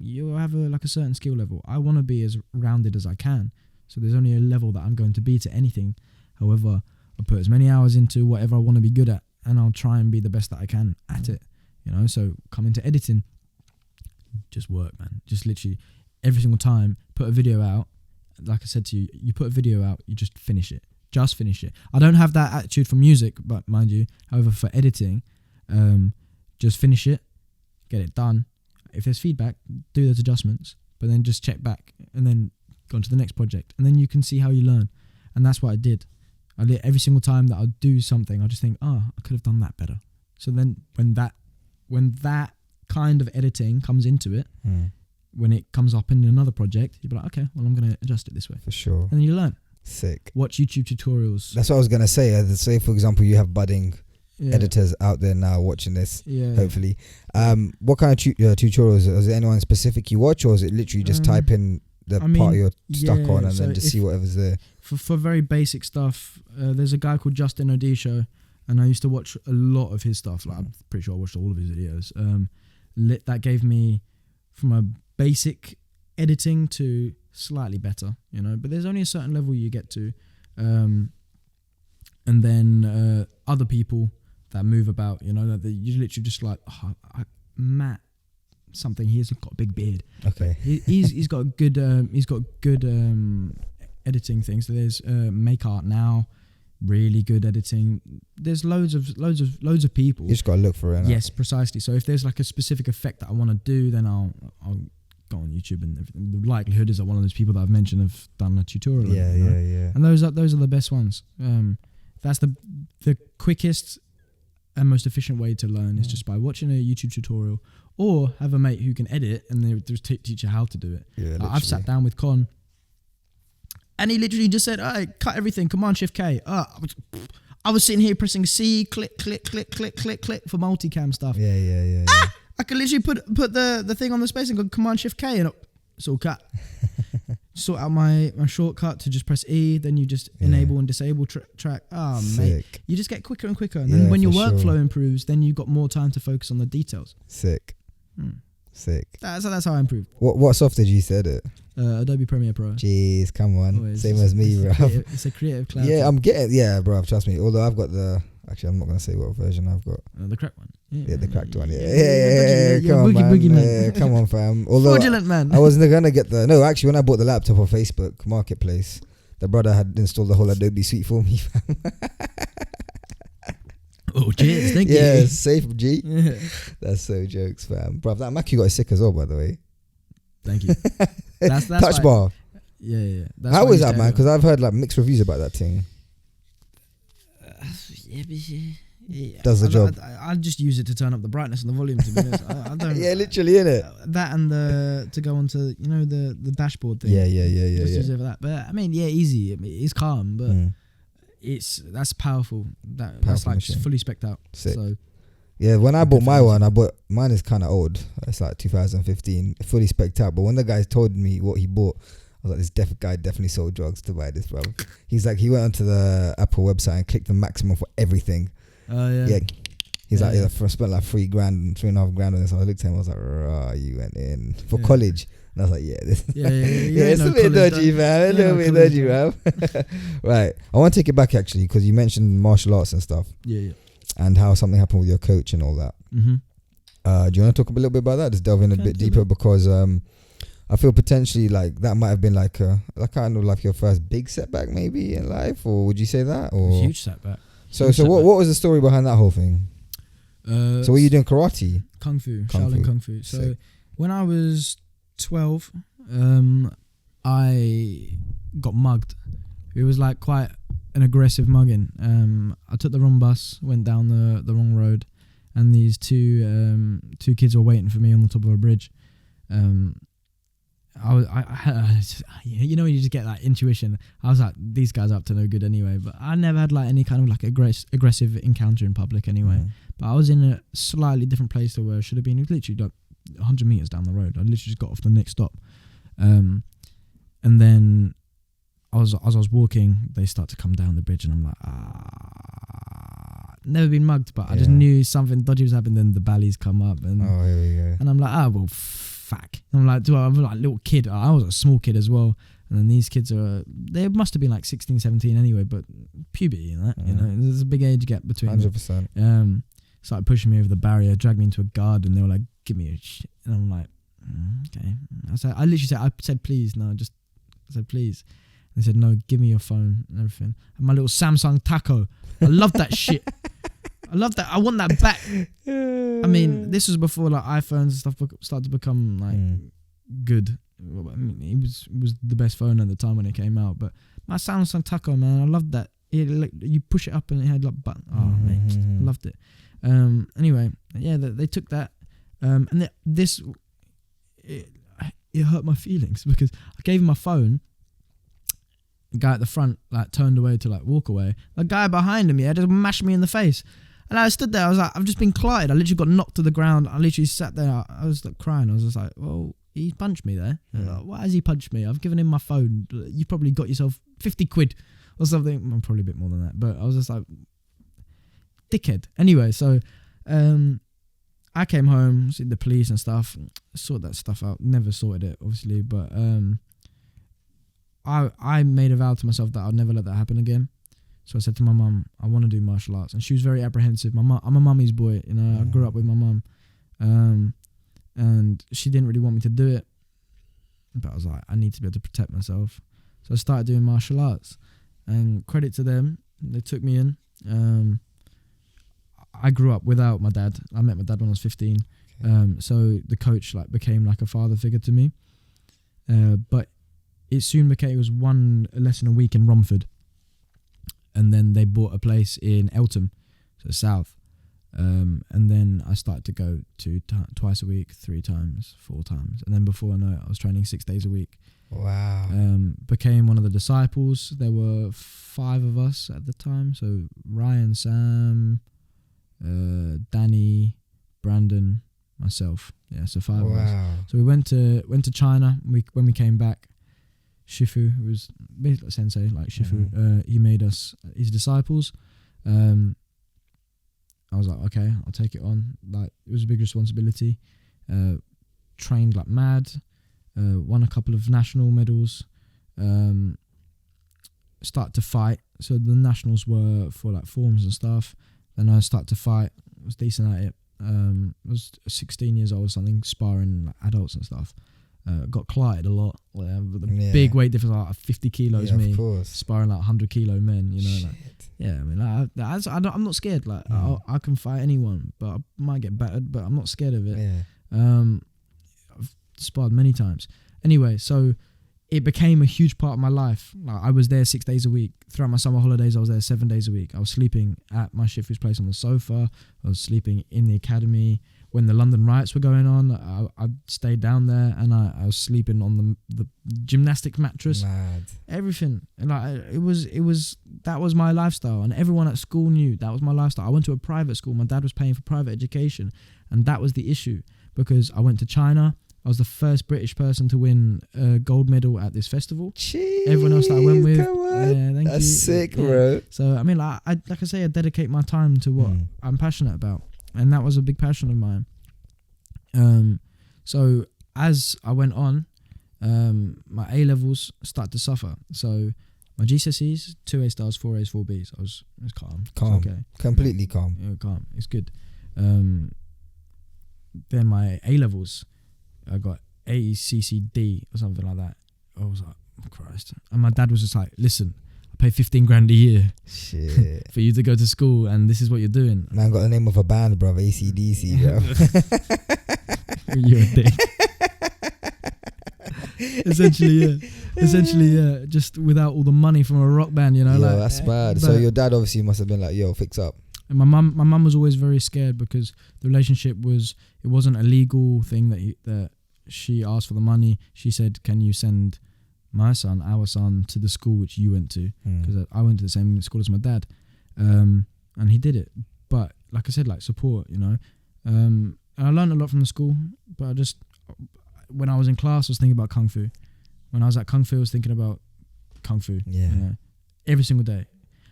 You have a certain skill level. I want to be as rounded as I can. So there's only a level that I'm going to be to anything. However, I put as many hours into whatever I want to be good at, and I'll try and be the best that I can at it. You know, so come into editing, just work, man. Just literally every single time, put a video out. Like I said to you, you put a video out, you just finish it. Just finish it. I don't have that attitude for music, but mind you, however, for editing, just finish it, get it done. If there's feedback, do those adjustments, but then just check back and then go on to the next project. And then you can see how you learn. And that's what I did. Every single time that I do something, I just think, I could have done that better. So then when that kind of editing comes into it, when it comes up in another project, you'll be like, okay, well, I'm going to adjust it this way. For sure. And then you learn. Sick. Watch YouTube tutorials. That's what I was going to say. Say, for example, you have budding editors out there now watching this, hopefully. What kind of tutorials? Is there anyone specific you watch, or is it literally just type in the part you're stuck on and then just see whatever's there? For very basic stuff, there's a guy called Justin Odisho, and I used to watch a lot of his stuff. Like, I'm pretty sure I watched all of his videos. That gave me from a basic editing to slightly better, you know, but there's only a certain level you get to. And then other people that move about, you know, that you literally just like, Matt something, he's got a big beard. Okay. He's got good editing things. So there's Make Art Now, really good editing. There's loads of people. You just gotta look for it. Yes, precisely. So if there's like a specific effect that I want to do, then I'll go on YouTube and everything. The likelihood is that one of those people that I've mentioned have done a tutorial. Yeah. And those are the best ones. That's the quickest and most efficient way to learn is just by watching a YouTube tutorial, or have a mate who can edit and they just teach you how to do it. Yeah, I've sat down with Con, and he literally just said, "All right, cut everything. Command Shift K." I was sitting here pressing C, click for multicam stuff. Yeah. I could literally put the thing on the space and go Command Shift K, and it's all cut. Sort out my shortcut to just press E, then you just enable and disable track. Mate, you just get quicker and quicker, and then when your workflow improves, then you got more time to focus on the details. Sick. That's how I improved. What software did you said it? Adobe Premiere Pro. Jeez, come on. Always. Same as me, bro. It's a creative cloud. Yeah, I'm getting. Yeah, bro. Trust me. Although I've got actually, I'm not gonna say what version I've got. The cracked one. Yeah, the cracked one. Yeah. Come on, man. Boogie man. Yeah, come on, fam. Although Fraudulent man. I wasn't gonna get actually, when I bought the laptop on Facebook Marketplace, the brother had installed the whole Adobe suite for me, fam. Oh, cheers. Thank you. Yeah, safe, G. Yeah. That's so jokes, fam. Bro, that Mac you got is sick as well, by the way. Thank you. That's Touch bar. Yeah. How is that, man? Because I've heard like mixed reviews about that thing. Does the job. I just use it to turn up the brightness and the volume, to be honest. I don't. Yeah, literally, innit? That and to go onto the dashboard thing. Yeah. Just use it for that. But I mean, easy. I mean, it's calm, but that's powerful. That's like machine. fully spec'd out. Sick. So yeah, when I bought my one, mine is kind of old. It's like 2015, fully spec'd out. But when the guy told me what he bought, I was like, this guy definitely sold drugs to buy this, bro. He's like, he went onto the Apple website and clicked the maximum for everything. Oh yeah. Yeah. He's like, I spent like $3,500 on this. I looked at him, I was like, you went in for college. And I was like, yeah, it's a bit dodgy, man. A little bit dodgy, man. Right. I want to take it back actually, because you mentioned martial arts and stuff. Yeah. And how something happened with your coach and all that. Mm-hmm. Do you want to talk a little bit about that? Just delve in a bit deeper, because I feel potentially like that might have been like kind of like your first big setback maybe in life, or would you say that? Or huge setback. So what was the story behind that whole thing? So were you doing karate? Kung Fu, Shaolin Kung Fu. So sick. When I was 12, I got mugged. It was like quite an aggressive mugging. I took the wrong bus, went down the wrong road, and these two kids were waiting for me on the top of a bridge. You know, when you just get that intuition. I was like, these guys are up to no good anyway. But I never had like any kind of like aggressive encounter in public anyway. But I was in a slightly different place to where I should have been. It was literally like 100 meters down the road. I literally just got off the next stop, and then as I was walking, they start to come down the bridge, and I'm like, never been mugged, but I just knew something dodgy was happening. Then the bally's come up, and here we go. And I'm like, well, fuck. I'm like, I'm like a little kid. I was a small kid as well. And then these kids they must have been like 16, 17 anyway, but puberty, you know, there's a big age gap between 100%. Started pushing me over the barrier, dragged me into a guard, and they were like, give me a shit. And I'm like, okay. I said, please. No, I said, please. They said, no, give me your phone and everything. And my little Samsung Taco. I love that shit. I love that. I want that back. I mean, this was before like iPhones and stuff started to become like good. I mean, it was the best phone at the time when it came out. But my Samsung Taco, man, I loved that. You push it up and it had like button. Oh, man, I loved it. Anyway, yeah, they took that, and it hurt my feelings because I gave him my phone. The guy at the front like turned away to like walk away. The guy behind him, just mashed me in the face. And I stood there, I was like, I've just been clotted. I literally got knocked to the ground. I literally sat there, I was like crying. I was just like, well, he punched me there. Like, why has he punched me? I've given him my phone. You probably got yourself 50 quid or something. Well, probably a bit more than that. But I was just like, dickhead. Anyway, so I came home, see the police and stuff, sorted that stuff out. Never sorted it, obviously. But I made a vow to myself that I'd never let that happen again. So I said to my mum, I want to do martial arts. And she was very apprehensive. I'm a mummy's boy, you know. I grew up with my mum. And she didn't really want me to do it. But I was like, I need to be able to protect myself. So I started doing martial arts. And credit to them, they took me in. I grew up without my dad. I met my dad when I was 15. Okay. So the coach like became like a father figure to me. But it soon became, it was one lesson a week in Romford. And then they bought a place in Eltham, so south. And then I started to go to twice a week, 3 times, 4 times. And then before I know it, I was training 6 days a week. Wow. Became one of the disciples. There were 5 of us at the time. So Ryan, Sam, Danny, Brandon, myself. Yeah, so 5 of us. So we went to China. When we came back, Shifu, who was basically like sensei, like Shifu, he made us his disciples. I was like, okay, I'll take it on. Like, it was a big responsibility. Trained like mad. Won a couple of national medals. Start to fight. So the nationals were for like forms and stuff. Then I started to fight. I was decent at it. I was 16 years old or something, sparring like adults and stuff. Got clotted a lot. Big weight difference, like 50 kilos me. Sparring like 100 kilo men, you know. Like, yeah, I mean, like, I'm not scared. Like, I can fight anyone, but I might get battered, but I'm not scared of it. I've sparred many times. Anyway, so it became a huge part of my life. Like, I was there 6 days a week. Throughout my summer holidays, I was there 7 days a week. I was sleeping at my Shifu's place on the sofa. I was sleeping in the academy. When the London riots were going on, I stayed down there, and I was sleeping on the gymnastic mattress. Mad. Everything. And like, it was that was my lifestyle, and everyone at school knew that was my lifestyle. I went to a private school. My dad was paying for private education, and that was the issue, because I went to China. I was the first British person to win a gold medal at this festival. Jeez, everyone else that I went with, thank you. Sick, bro. So I mean, like I say, I dedicate my time to what I'm passionate about, and that was a big passion of mine. So as I went on, my A levels started to suffer. So my GCSEs, 2 A stars, 4 A's, 4 B's. I was calm. Calm. It's okay. Completely calm. Yeah, calm. It's good. Then my A levels, I got ACCD or something like that. I was like, oh, Christ. And my dad was just like, listen, I pay 15 grand a year for you to go to school, and this is what you're doing. Man got the name of a band, bro. ACDC, bro. You're a dick. Essentially, yeah. Just without all the money from a rock band, you know. Yo, like, that's bad. So your dad obviously must have been like, yo, fix up. And my mum was always very scared, because the relationship wasn't a legal thing that she asked for the money. She said, can you send our son to the school which you went to? Because I went to the same school as my dad. And he did it. But like I said, like, support, you know. And I learned a lot from the school, but when I was in class, I was thinking about Kung Fu. When I was at Kung Fu, I was thinking about Kung Fu. Yeah. You know, every single day.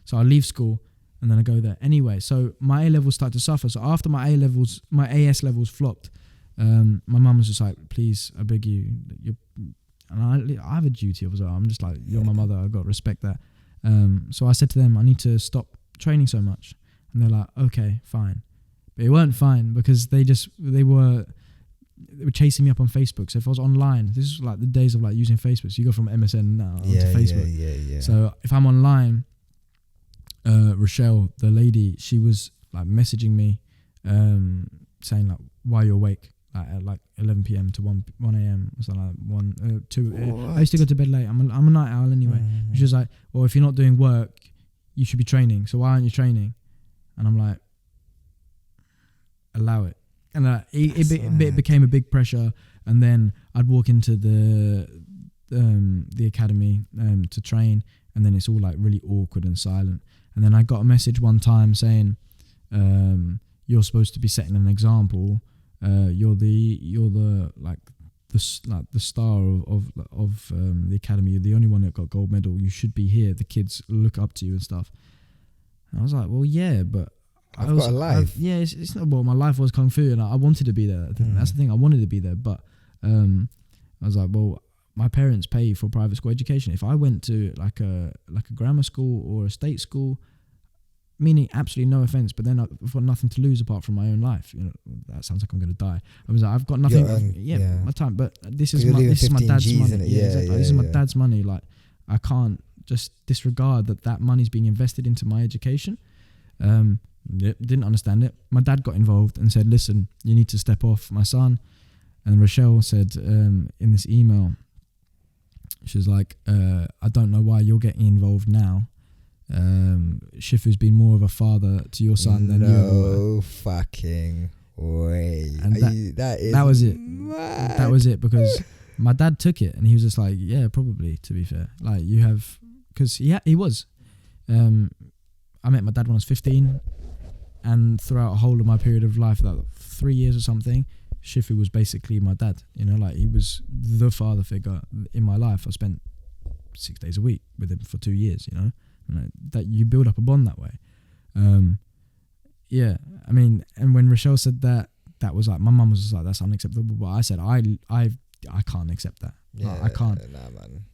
So I leave school, and then I go there. Anyway, so my A levels started to suffer. So after my AS levels flopped, my mum was just like, please, I beg you. And I have a duty of as well. I'm just like, you're my mother. I've got to respect that. So I said to them, I need to stop training so much. And they're like, okay, fine. But it weren't fine, because they were chasing me up on Facebook. So if I was online, this is like the days of like using Facebook. So you go from MSN now to Facebook. Yeah. So if I'm online, Rochelle, the lady, she was like messaging me, saying like, why are you awake? Like at like 11 p.m. to 1 a.m. or something like 2. I used to go to bed late. I'm a night owl anyway. She was like, well, if you're not doing work, you should be training. So why aren't you training? And I'm like, allow it. And it became a big pressure. And then I'd walk into the academy to train, and then it's all like really awkward and silent. And then I got a message one time saying, you're supposed to be setting an example. You're the star of the academy. You're the only one that got gold medal. You should be here. The kids look up to you and stuff. And I was like, well, yeah, but I've got a life. It's not. Well, my life was Kung Fu, and I wanted to be there. That's the thing. I wanted to be there, but I was like, well, my parents pay for private school education. If I went to like a grammar school or a state school, meaning absolutely no offense, but then I've got nothing to lose apart from my own life. You know, that sounds like I'm going to die. I was like, I've got nothing. My time, but this is my dad's G's money. Exactly. This is my dad's money. Like, I can't just disregard that money's being invested into my education. Didn't understand it. My dad got involved and said, listen, you need to step off, my son. And Rochelle said in this email, She was like, I don't know why you're getting involved now. Shifu's been more of a father to your son than you were. No fucking way. And that was it. Mad. That was it, because my dad took it and he was just like, yeah, probably, to be fair. Like, you have, because he was. I met my dad when I was 15, and throughout a whole of my period of life, like 3 years or something, Shifu was basically my dad. You know, like, he was the father figure in my life. I spent 6 days a week with him for 2 years, you know. That you build up a bond that way. Yeah, I mean, and when Rochelle said that was like, my mum was just like, that's unacceptable. But I said, I can't accept that. Yeah, I can't. Nah, man.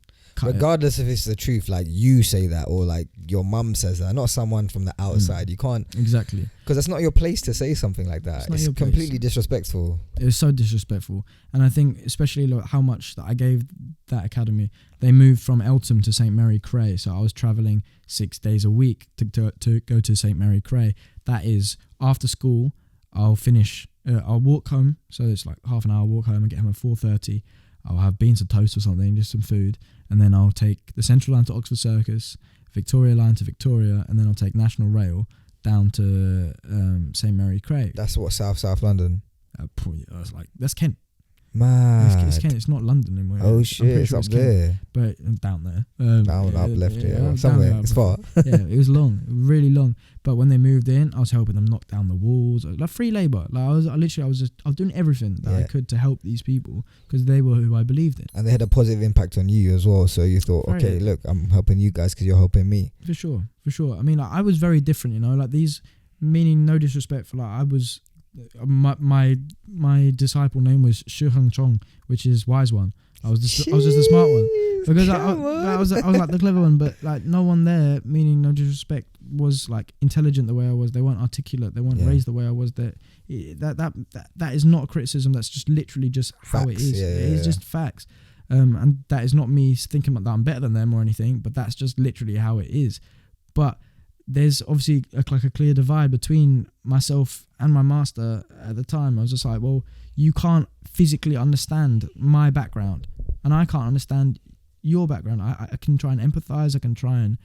Regardless if it's the truth, like, you say that, or like your mum says that, not someone from the outside. You can't, exactly, because it's not your place to say something like that. It's completely disrespectful. It was so disrespectful. And I think especially like how much that I gave that academy. They moved from Eltham to St Mary Cray, so I was travelling 6 days a week to go to St Mary Cray. That is, after school, I'll finish. I'll walk home, so it's like half an hour walk home and get home at 4:30. I'll have beans and toast or something, just some food, and then I'll take the Central Line to Oxford Circus, Victoria Line to Victoria, and then I'll take National Rail down to St Mary Cray. That's what South London. I was like, that's Kent. Man, It's Kent. It's not London anymore. Oh shit, it's up there. But down there. Down up left, somewhere. It's far. Yeah, it was long, really long. But when they moved in, I was helping them knock down the walls, like free labor. Like I was doing everything that I could to help these people, because they were who I believed in. And they had a positive impact on you as well. So you thought, okay, look, I'm helping you guys because you're helping me. For sure. I mean, like, I was very different, you know. Like, these, meaning no disrespect for, like, I was. My disciple name was Shu Heng Chong, which is wise one. I was just the smart one, because I was like the clever one. But like, no one there, meaning no disrespect, was like intelligent the way I was. They weren't articulate. They weren't raised the way I was. That is not a criticism. That's just literally just how facts. It is. It is just facts. And that is not me thinking that I'm better than them or anything. But that's just literally how it is. But there's obviously a clear divide between myself and my master at the time. I was just like, well, you can't physically understand my background, and I can't understand your background. I can try and empathize, I can try and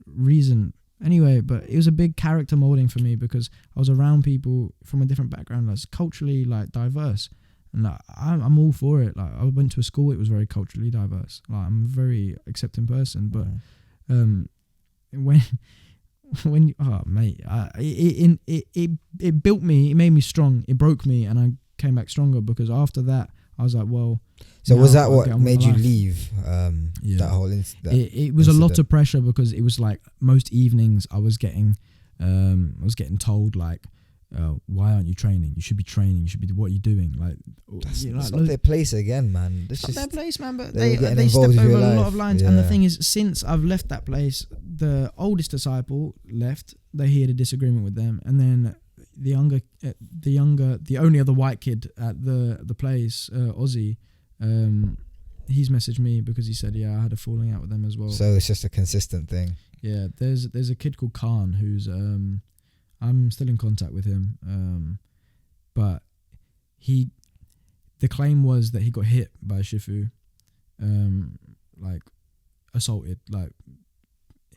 reason. Anyway, but it was a big character molding for me, because I was around people from a different background that's culturally like diverse. And like, I'm all for it. Like, I went to a school, it was very culturally diverse. Like, I'm a very accepting person, but when oh mate, it built me, it made me strong, it broke me, and I came back stronger, because after that I was like, well. So was that what made you leave that whole incident? It was a lot of pressure, because it was like most evenings I was getting told like, why aren't you training? You should be training. You should be. What are you doing? Like, that's not their place again, man. It's not their place, man. But they stepped over a lot of lines. Yeah. And the thing is, since I've left that place, the oldest disciple left. He had a disagreement with them, and then the only other white kid at the place, Ozzy, he's messaged me, because he said, I had a falling out with them as well. So it's just a consistent thing. Yeah, there's a kid called Khan who's I'm still in contact with him, but the claim was that he got hit by Shifu, like assaulted, like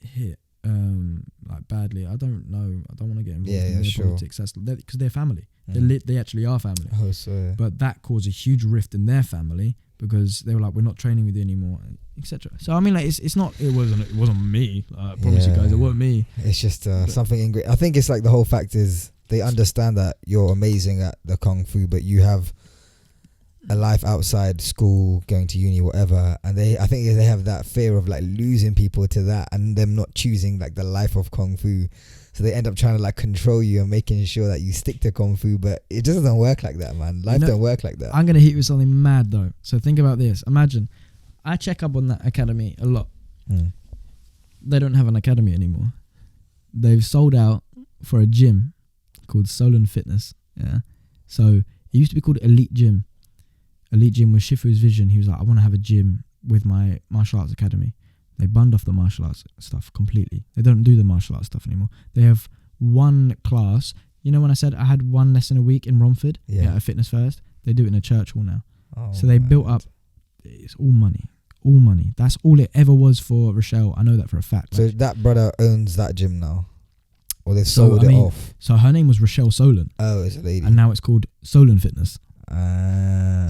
hit, like badly. I don't know. I don't want to get involved in their politics. That's because they're family. They actually are family. Oh, so but that caused a huge rift in their family, because they were like, we're not training with you anymore, etc. So I mean, like, it wasn't me. I promise you guys, it wasn't me. It's just something I think it's like the whole fact is they understand that you're amazing at the kung fu, but you have a life outside school, going to uni, whatever, and I think they have that fear of like losing people to that, and them not choosing like the life of kung fu. So they end up trying to like control you and making sure that you stick to kung fu, but it just doesn't work like that, man. Life don't work like that. I'm gonna hit you with something mad though. So think about this. Imagine, I check up on that academy a lot. They don't have an academy anymore. They've sold out for a gym called Solon Fitness. Yeah. So it used to be called Elite Gym. Elite Gym was Shifu's vision. He was like, I want to have a gym with my martial arts academy. They banned off the martial arts stuff completely. They don't do the martial arts stuff anymore. They have one class. You know when I said I had one lesson a week in Romford? Yeah, at Fitness First? They do it in a church hall now. Oh, so they built up, it's all money. all money. That's all it ever was for Rochelle. I know that for a fact. So Like, that brother owns that gym now, or they've So, sold I it mean, off. so her name was Rochelle Solon, Oh, it's a lady. and now it's called Solon Fitness.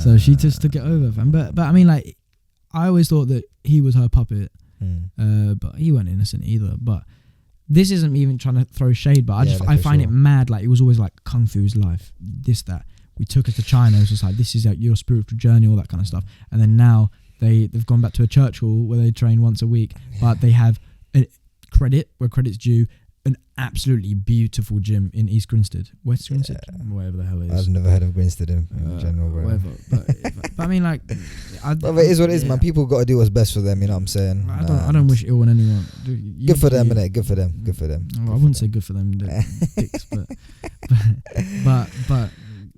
So she just took it over, fam. But I mean, like, I always thought that he was her puppet, but he wasn't innocent either. But this isn't even trying to throw shade, but I find it mad. Like, it was always like kung fu's life, this, that. We took us to China. It was just like, this is like your spiritual journey, all that kind of stuff. And then now they've gone back to a church hall where they train once a week, but they have a credit where credit's due. An absolutely beautiful gym in East Grinstead, West Grinstead, whatever the hell it is. I've never heard of Grinstead in general, bro. Whatever, but I mean, like, but it is what it is, man. People got to do what's best for them. You know what I'm saying? I don't wish ill on anyone. Good for them, innit? Good for them. Good for them. Well, I wouldn't say good for them, they're dicks, but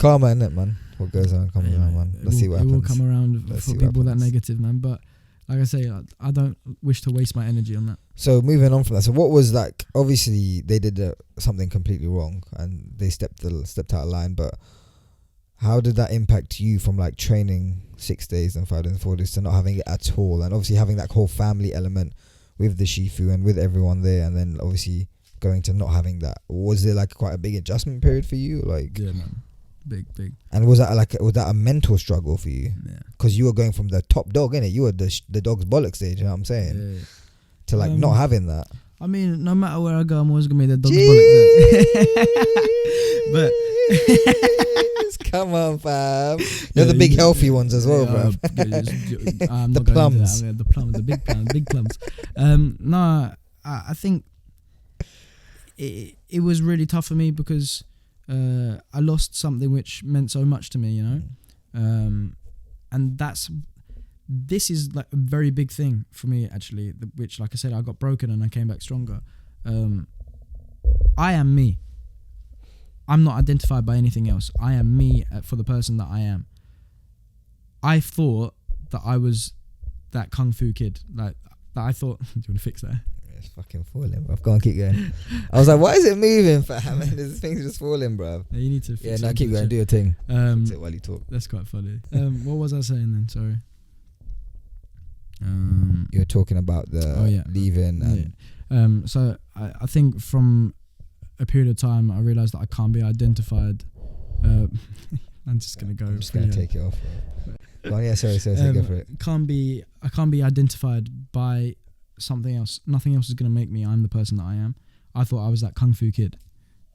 karma, innit, man? What goes on comes on, man. Let's see what happens. It will come around Let's for see people what that happens. negative, man. But like I say, I don't wish to waste my energy on that. So moving on from that, so what was like? Obviously, they did something completely wrong, and they stepped out of line. But how did that impact you from like training 6 days and 5 days and 4 days to not having it at all, and obviously having that whole family element with the Shifu and with everyone there, and then obviously going to not having that? Was there like quite a big adjustment period for you? Like, Yeah, man, big. and was that a mental struggle for you? Yeah. Because you were going from the top dog, innit? You were the dog's bollock stage. You know what I'm saying? Yeah. To like not having that. I mean, no matter where I go, I'm always gonna be the dog's Jeez. Come on, fam. They're the big healthy ones as well, bro. I'm The not going into plums. that. The plums, the big plums. No, I think it was really tough for me because I lost something which meant so much to me, you know, and this is like a very big thing for me actually, which, like I said, I got broken and I came back stronger. I am me. I'm not identified by anything else. I am me for the person that I am. I thought that I was that kung fu kid, like that. I thought. Do you want to fix that? It's fucking falling, bro. Go on, keep going. I was like, why is it moving, fam? And this thing's just falling, bro. Yeah, you need to. Fix Yeah, no, keep going. Do your thing. Fix it while you talk. That's quite funny. What was I saying then? Sorry. You were talking about the leaving and so I think from a period of time I realized that I can't be identified. I'm just gonna go. I'm just gonna take it off. Go on, yeah, sorry, go for it. I can't be identified by something else. Nothing else is gonna make me. I'm the person that I am. I thought I was that kung fu kid.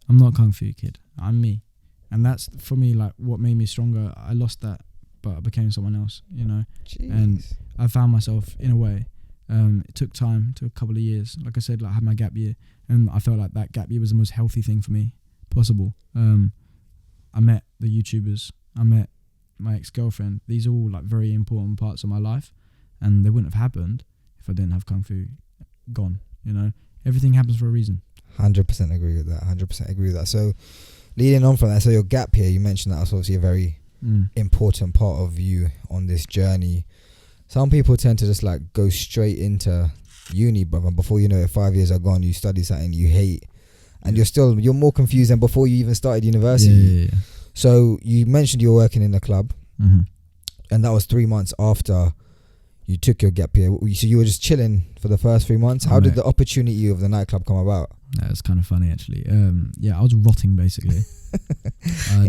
I'm not a kung fu kid. I'm me, and that's for me like what made me stronger. I lost that, but I became someone else. You know. Jeez. And I found myself in a way. It took time, took a couple of years. Like I said, like I had my gap year, and I felt like that gap year was the most healthy thing for me possible. I met the YouTubers. I met my ex-girlfriend. These are all like very important parts of my life, and they wouldn't have happened if I didn't have kung fu gone. You know, everything happens for a reason. 100% agree with that. 100% agree with that. So, leading on from that, so your gap here, you mentioned that was obviously a very important part of you on this journey. Some people tend to just like go straight into uni, brother. Before you know it, 5 years are gone. You study something you hate, and you're more confused than before you even started university. Yeah. So you mentioned you were working in a club, and that was 3 months after you took your gap year. So you were just chilling for the first 3 months. How did the opportunity of the nightclub come about? That was kind of funny actually. I was rotting basically.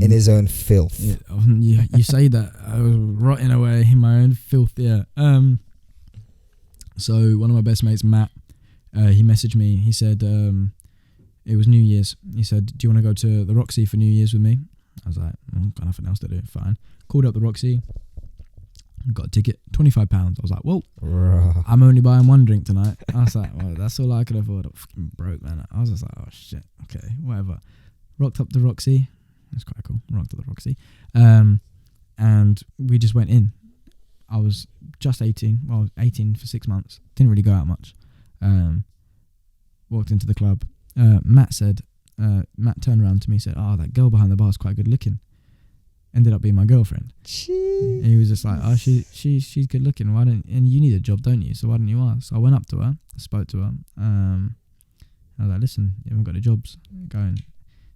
In his own filth. Yeah, you say that I was rotting away in my own filth. Yeah. So one of my best mates, Matt, he messaged me. He said it was New Year's. He said, "Do you want to go to the Roxy for New Year's with me?" I was like, "Got nothing else to do." Fine. Called up the Roxy. Got a ticket, £25. I was like, whoa, I'm only buying one drink tonight. I was like, well, that's all I could afford. I'm fucking broke, man. I was just like, oh shit, okay, whatever. Rocked up the Roxy. That's quite cool. Rocked up the Roxy. And we just went in. I was just 18. Well, 18 for 6 months. Didn't really go out much. Walked into the club. Matt turned around to me and said, oh, that girl behind the bar is quite good looking. Ended up being my girlfriend. And he was just like, oh, she's good looking. Why don't, and you need a job, don't you? So why don't you ask? So I went up to her, spoke to her. I was like, listen, you haven't got any jobs going.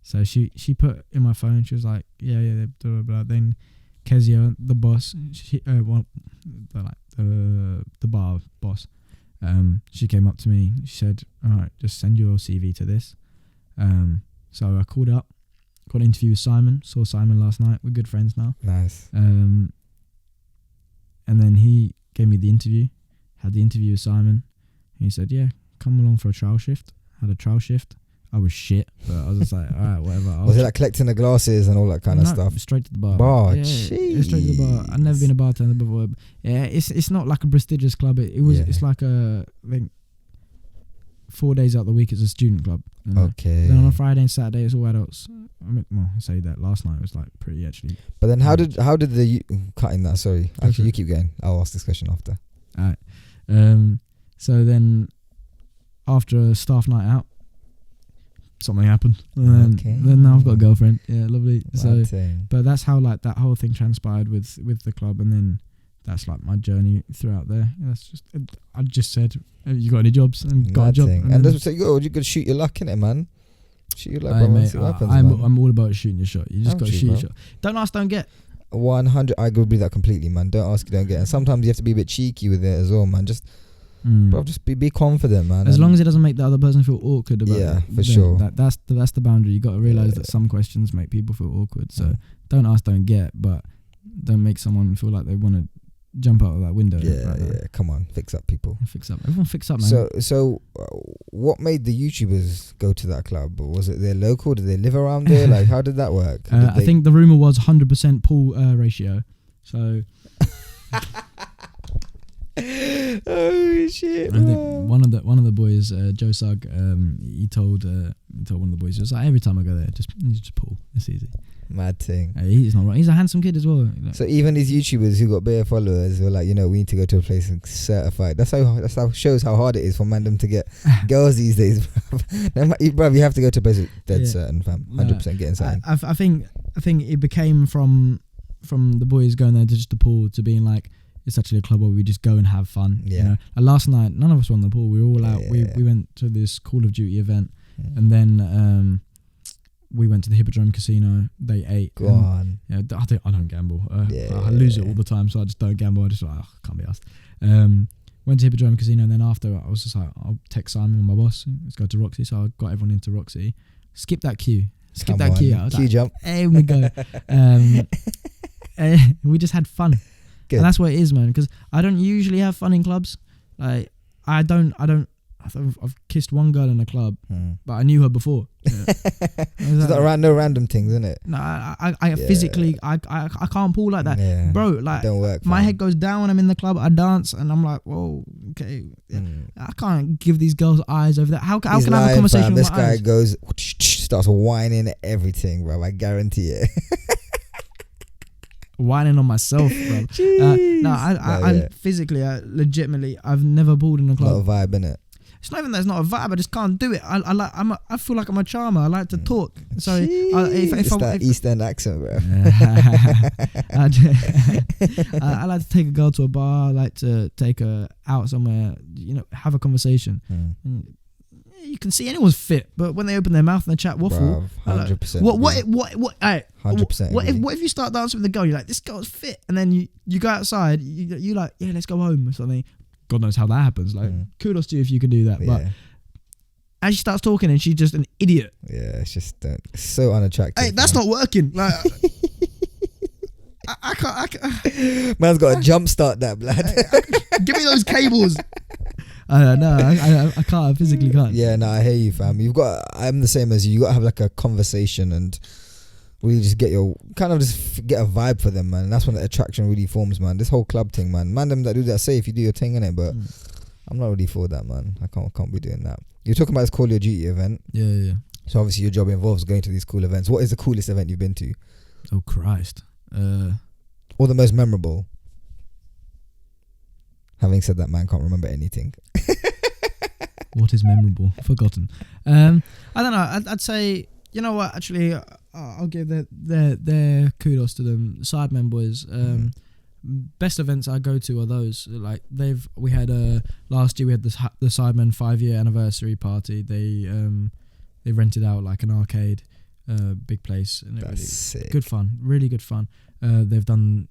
So she put in my phone, she was like, yeah, blah, blah, blah. Then Kezia, the boss, the bar boss, she came up to me. She said, "All right, just send your CV to this." So I called up, got an interview with Simon. Saw Simon last night. We're good friends now. Nice. And then he gave me the interview. Had the interview with Simon. And he said, "Yeah, come along for a trial shift." Had a trial shift. I was shit, but I was just like, all right, whatever. Was it like collecting the glasses and all that kind of stuff? Straight to the bar. Bar, straight to the bar. I've never been a bartender before. Yeah, it's not like a prestigious club. It's like I think 4 days out of the week it's a student club. You know? Okay. Then on a Friday and Saturday it's all adults. I say that last night was like pretty actually. But then how did the cutting that? Sorry, actually you keep going. I'll ask this question after. All right. So then after a staff night out, something happened, and then now I've got a girlfriend. Yeah, lovely. So, but that's how like that whole thing transpired with the club, and then that's like my journey throughout there. That's just I just said, "You got any jobs?" And got a job. And that's what you got to shoot your luck in it, man. Shoot your luck, bro. Mate, See what happens, man. I'm all about shooting your shot. You just got to shoot your shot. Don't ask, don't get. 100. I agree with that completely, man. Don't ask, you don't get. And sometimes you have to be a bit cheeky with it as well, man. Just. Bro, just be confident, man. As long as it doesn't make the other person feel awkward about it. Yeah, for sure. That's the boundary. You got to realize that some questions make people feel awkward. So don't ask, don't get, but don't make someone feel like they want to jump out of that window. Yeah. Come on, fix up, people. Fix up. Everyone fix up, man. So, what made the YouTubers go to that club? Was it their local? Did they live around there? Like, how did that work? I think the rumor was 100% pool ratio. So. Oh shit! I think one of the boys, Joe Sugg, he told one of the boys, just like, every time I go there, you just pull. It's easy. Mad thing. He's not wrong. He's a handsome kid as well. Like, so even these YouTubers who got bare followers were like, we need to go to a place and certified. That's how shows how hard it is for mandem to get girls these days, bruv. You have to go to a place dead certain, fam. 100% getting something. I think it became from the boys going there to just the pool to being like, it's actually a club where we just go and have fun. Yeah. You know? And last night, none of us were on the pool. We were all out. Yeah. We went to this Call of Duty event, and then we went to the Hippodrome Casino. They ate. Go on. Yeah, I don't gamble. I lose it all the time, so I just don't gamble. I just like, can't be asked. Went to Hippodrome Casino, and then after I was just like, I'll text Simon, my boss. Let's go to Roxy. So I got everyone into Roxy. Skip that queue. Skip that queue out. Queue jump. Hey, we go. We just had fun. Good. And that's what it is, man, because I don't usually have fun in clubs. Like I've kissed one girl in a club, but I knew her before. Yeah. It's not no random things, isn't it? No, I physically I can't pull like that, bro. Like don't work, my head goes down when I'm in the club. I dance and I'm like, whoa, okay. I can't give these girls eyes over that. How can I have a conversation with my eyes? This guy starts whining everything, bro. I guarantee it. Whining on myself, bro. I physically, legitimately, I've never pulled in a club. Not a vibe, innit? It's not even that it's not a vibe. I just can't do it. I feel like I'm a charmer. I like to talk. So it's that East End accent, bro. I like to take a girl to a bar. I like to take her out somewhere. Have a conversation. You can see anyone's fit, but when they open their mouth and they chat waffle, 100%. What 100%. What if you start dancing with the girl? You're like, this girl's fit, and then you go outside. You like, yeah, let's go home or something. God knows how that happens. Like, kudos to you if you can do that. But as she starts talking and she's just an idiot. Yeah, it's just so unattractive. Hey, that's not working. Like, I can't. Man's got to jumpstart that, blood. Give me those cables. I can't. I physically can't. Yeah, no, I hear you, fam. I'm the same as you. You got to have like a conversation and really just get a vibe for them, man. And that's when the attraction really forms, man. This whole club thing, man. Them that do that say if you do your thing in it, but I'm not really for that, man. I can't be doing that. You're talking about this Call of Duty event. Yeah. So obviously your job involves going to these cool events. What is the coolest event you've been to? Oh Christ. Or the most memorable? Having said that, man, can't remember anything. What is memorable? Forgotten. I don't know. I'd say, you know what? Actually, I'll give their kudos to them. SIDEMEN boys. Best events I go to are those. Like we had last year we had the SIDEMEN 5-year anniversary party. They rented out like an arcade, big place, and it was sick. Good fun, really good fun. They've done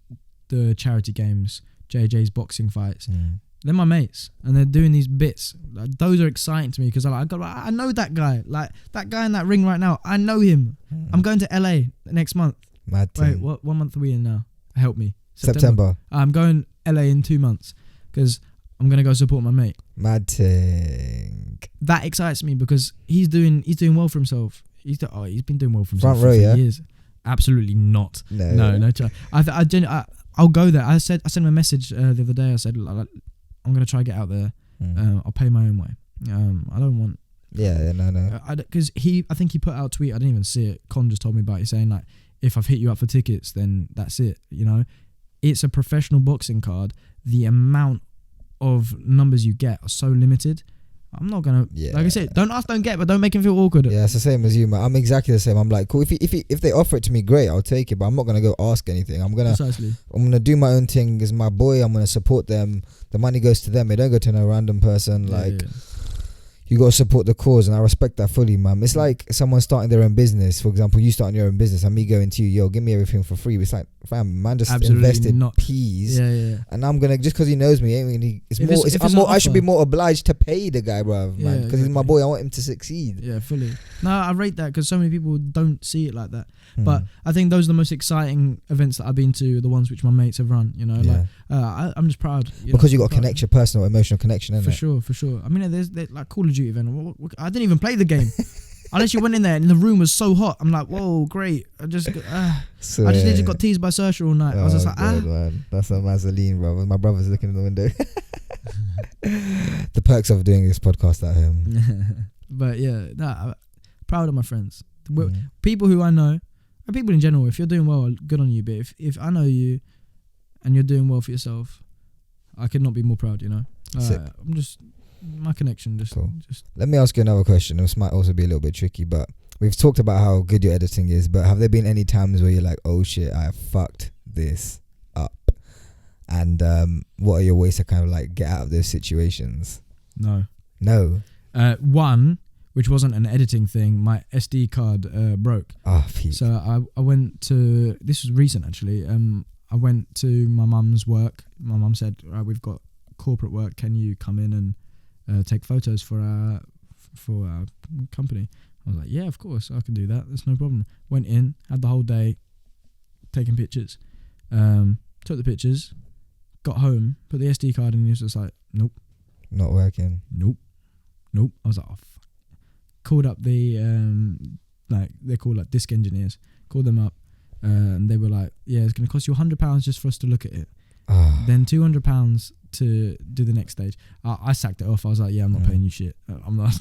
the charity games, JJ's boxing fights. They're my mates, and they're doing these bits. Like, those are exciting to me because I know that guy. Like that guy in that ring right now, I know him. I'm going to LA next month. Mad Wait, thing. what month are we in now? Help me. September. I'm going LA in 2 months because I'm gonna go support my mate. Mad thing. That excites me because he's doing well for himself. He's been doing well for himself Front row, for yeah? years. Absolutely not. No. Chance. I'll go there. I sent him a message the other day. I said, I'm gonna try to get out there. I'll pay my own way. I don't want. Yeah, no. Because I think he put out a tweet. I didn't even see it. Con just told me about it, saying like, if I've hit you up for tickets, then that's it. You know, it's a professional boxing card. The amount of numbers you get are so limited. I'm not gonna, like I said, don't ask, don't get, but don't make him feel awkward. Yeah, it's the same as you, man. I'm exactly the same. I'm like, cool. If they offer it to me, great, I'll take it. But I'm not gonna go ask anything. I'm gonna do my own thing. As my boy, I'm gonna support them. The money goes to them. It don't go to no random person. You gotta support the cause, and I respect that fully, man. It's like someone starting their own business. For example, you starting your own business, and me going to you, yo, give me everything for free. It's like, fam, man, just invested peas, and I'm gonna, just because he knows me, I should be more obliged to pay the guy, bruv, man, because he's my boy. I want him to succeed. Yeah, fully. No, I rate that because so many people don't see it like that. But I think those are the most exciting events that I've been to, the ones which my mates have run. You know, I'm just proud because you got a connection, personal, emotional connection, isn't it? For sure. I mean, there's like Call of Duty event. I didn't even play the game. Unless you went in there and the room was so hot. I'm like, whoa, great. I just literally got teased by Saoirse all night. I was just like, God, man. That's a Mazzoline, brother. My brother's looking in the window. The perks of doing this podcast at home. But yeah, I'm proud of my friends. People who I know, and people in general, if you're doing well, good on you. But if I know you and you're doing well for yourself, I could not be more proud, you know? I'm just... my connection just Let me ask you another question. This might also be a little bit tricky, but we've talked about how good your editing is, but have there been any times where you're like, oh shit, I fucked this up? And what are your ways to kind of like get out of those situations? No. One, which wasn't an editing thing, my SD card broke. Peak. So I went to, this was recent actually, I went to my mum's work. My mum said, right, we've got corporate work, can you come in and take photos for our company? I was like, yeah, of course, I can do that. That's no problem. Went in, had the whole day taking pictures. Took the pictures, got home, put the SD card in, and he was just like, nope. Not working. Nope. I was like, oh, fuck. Called up the, they're called like disc engineers. Called them up, and they were like, yeah, it's going to cost you £100 just for us to look at it. Then £200 to do the next stage. I sacked it off. I was like, yeah, I'm not paying you shit. I'm not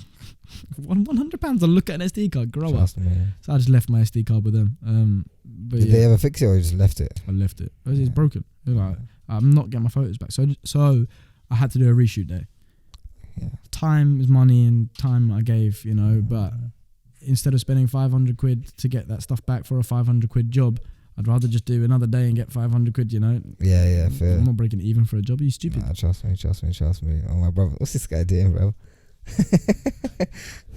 £100 to look at an SD card. Grow up. So I just left my SD card with them. But did they ever fix it, or you just left it? I left it. It's broken. Like, I'm not getting my photos back. So I had to do a reshoot day. Time is money, and time I gave, you know. But instead of spending 500 quid to get that stuff back for a 500 quid job, I'd rather just do another day and get 500 quid, you know? Yeah, fair. I'm not breaking even for a job. Are you stupid? Nah, trust me. Oh, my brother. What's this guy doing, bro?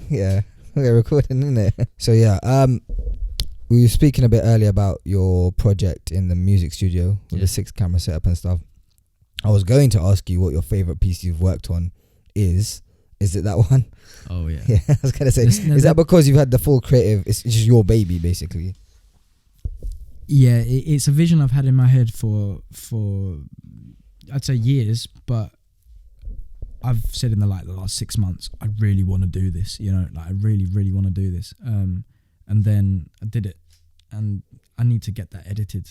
Yeah, we're recording, isn't it? So, yeah, we were speaking a bit earlier about your project in the music studio with the 6 camera setup and stuff. I was going to ask you what your favourite piece you've worked on is. Is it that one? Oh, yeah. Yeah, I was going to say, is that because you've had the full creative, it's just your baby, basically? Yeah, it's a vision I've had in my head for I'd say years, but I've said in the last 6 months, I really want to do this, you know, like I really, really want to do this. And then I did it, and I need to get that edited.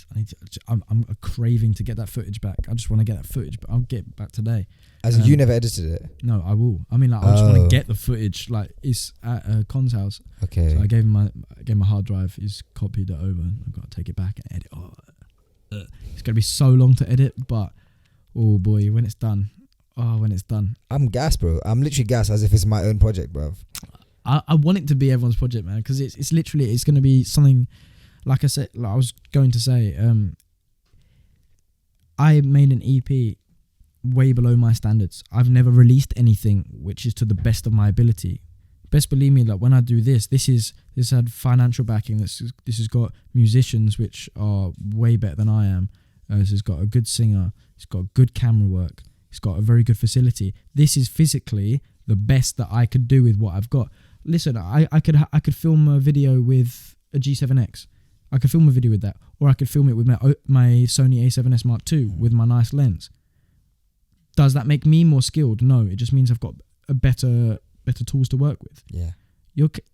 I'm craving to get that footage back. I just want to get that footage, but I'll get it back today. As you never edited it? No, I will. I mean, like, I just want to get the footage. Like, it's at Con's house. Okay. So I gave him my hard drive. He's copied it over, and I've got to take it back and edit. It's gonna be so long to edit, but oh boy, when it's done. I'm gassed, bro. I'm literally gassed as if it's my own project, bro. I want it to be everyone's project, man, because it's literally, it's going to be something, like I said, like I was going to say, I made an EP way below my standards. I've never released anything which is to the best of my ability, best believe me, like when I do this had financial backing. This has got musicians which are way better than I am. This has got a good singer. It's got good camera work. It's got a very good facility. This is physically the best that I could do with what I've got. Listen, I could film a video with a G7X. I could film a video with that, or I could film it with my Sony A7S Mark II with my nice lens. Does that make me more skilled? No, it just means I've got a better tools to work with. Yeah.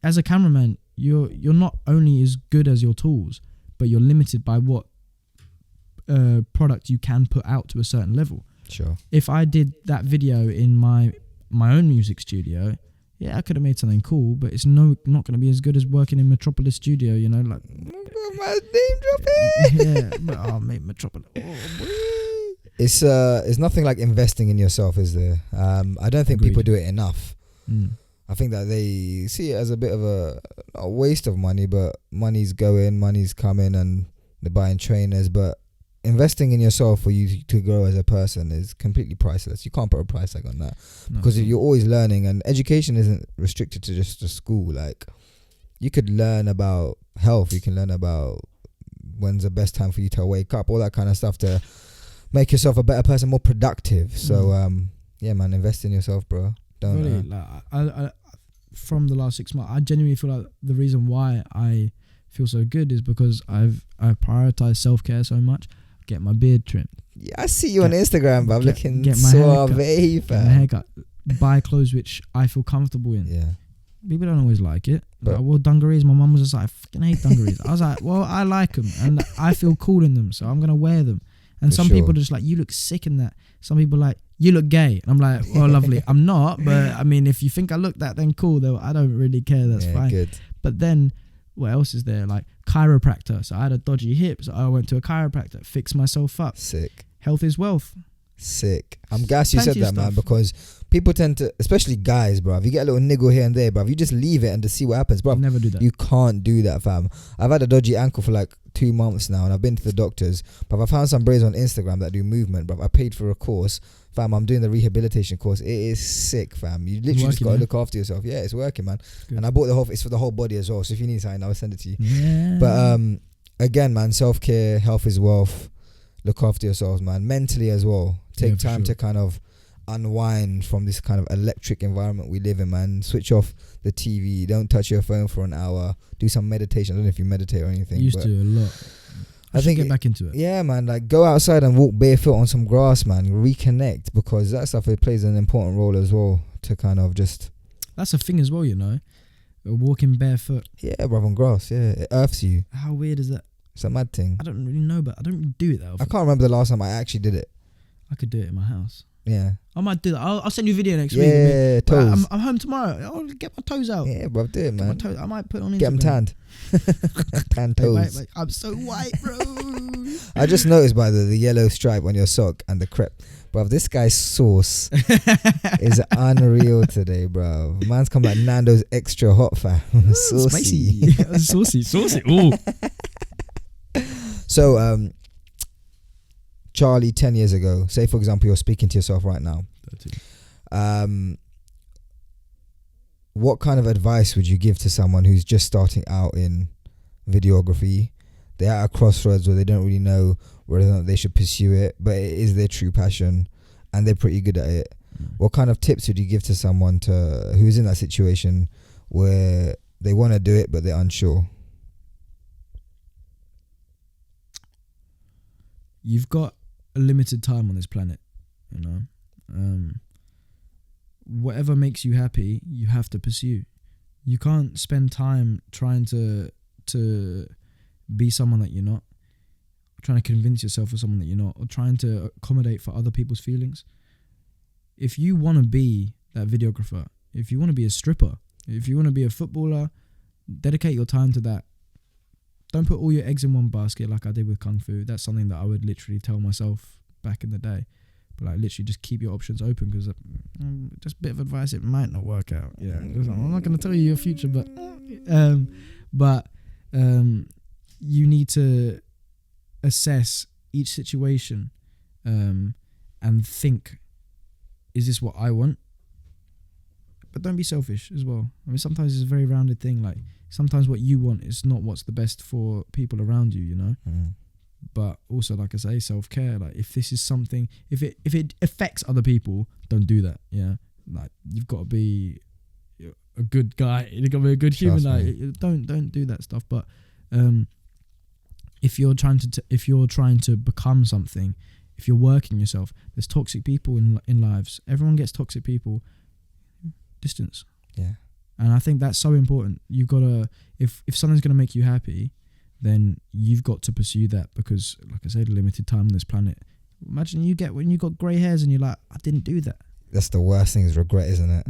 As a cameraman, you're not only as good as your tools, but you're limited by what product you can put out to a certain level. Sure. If I did that video in my own music studio, yeah, I could have made something cool, but it's not going to be as good as working in Metropolis Studio, you know, like. My name dropping. Yeah, but I'll make Metropolis. Oh, it's nothing like investing in yourself, is there? I don't think people do it enough. I think that they see it as a bit of a waste of money, but money's going, money's coming, and they're buying trainers. But investing in yourself for you to grow as a person is completely priceless. You can't put a price tag on that, because you're always learning, and education isn't restricted to just a school. Like, you could learn about health, you can learn about when's the best time for you to wake up, all that kind of stuff to make yourself a better person, more productive. So yeah, man, invest in yourself, bro. Don't really, like, I from the last 6 months, I genuinely feel like the reason why I feel so good is because I've prioritized self-care so much. Get my beard trimmed. Yeah, I see you on Instagram, but I'm looking get my suave, Get my haircut. Buy clothes which I feel comfortable in. Yeah. People don't always like it. But I wore dungarees. My mum was just like, I fucking hate dungarees. I was like, well, I like them and I feel cool in them, so I'm going to wear them. And some people are just like, you look sick in that. Some people are like, you look gay. And I'm like, well, lovely. I'm not, but I mean, if you think I look that, then cool. Though I don't really care. That's fine. Good. But then what else is there? Like chiropractor. So I had a dodgy hip, so I went to a chiropractor, fixed myself up. Sick. Health is wealth. Sick. I'm gassed you said that, man, because people tend to, especially guys, bruv, you get a little niggle here and there, bruv, you just leave it and just see what happens, bruv. Never do that. You can't do that, fam. I've had a dodgy ankle for like 2 months now, and I've been to the doctors, but I found some bros on Instagram that do movement, bruv. I paid for a course, fam. I'm doing the rehabilitation course. It is sick, fam. You literally just gotta look after yourself. Yeah, it's working, man. Good. And I bought it's for the whole body as well, so if you need something, I'll send it to you. Yeah. But again, man, self-care, health is wealth. Look after yourselves, man. Mentally as well. Take time to kind of unwind from this kind of electric environment we live in, man. Switch off the TV. Don't touch your phone for an hour. Do some meditation. I don't know if you meditate or anything. Used to a lot. I think get back into it. Yeah, man. Like, go outside and walk barefoot on some grass, man. Reconnect, because that stuff, it plays an important role as well to kind of just. That's a thing as well, you know. Walking barefoot. Yeah, bro, on grass. Yeah, it earths you. How weird is that? It's a mad thing. I don't really know, but I don't really do it that often. I can't remember the last time I actually did it. I could do it in my house. Yeah. I might do that. I'll send you a video next week. Yeah, toes. I'm home tomorrow. I'll get my toes out. Yeah, bro, do it, man. I might put it on Instagram. Get them tanned. Tan toes. Mate, I'm so white, bro. I just noticed, by the yellow stripe on your sock and the crepe. Bro, this guy's sauce is unreal today, bro. Man's come like Nando's extra hot, fam. Saucy. Saucy. Ooh. So, Charlie, 10 years ago, say for example, you're speaking to yourself right now. What kind of advice would you give to someone who's just starting out in videography? They're at a crossroads where they don't really know whether or not they should pursue it, but it is their true passion and they're pretty good at it. What kind of tips would you give to someone who's in that situation where they want to do it but they're unsure? You've got a limited time on this planet, you know. Whatever makes you happy, you have to pursue. You can't spend time trying to be someone that you're not, trying to convince yourself of someone that you're not, or trying to accommodate for other people's feelings. If you want to be that videographer, if you want to be a stripper, if you want to be a footballer, dedicate your time to that. Don't put all your eggs in one basket like I did with Kung Fu. That's something that I would literally tell myself back in the day. But like, literally just keep your options open, because just a bit of advice, it might not work out. Yeah, I'm not going to tell you your future, but you need to assess each situation and think, is this what I want? don't be selfish as well. I mean, sometimes it's a very rounded thing. Like sometimes what you want is not what's the best for people around you. You know. But also, like I say, self-care. Like if this is something, if it affects other people, don't do that. Yeah, like you've got to be a good guy. You've got to be a good human. Like don't do that stuff. But if you're trying to become something, if you're working yourself, there's toxic people in lives. Everyone gets toxic people. Distance. Yeah. And I think that's so important. You've got to, if something's going to make you happy, then you've got to pursue that, because like I said, limited time on this planet. Imagine when you got grey hairs and you're like, I didn't do that. That's the worst thing, is regret, isn't it?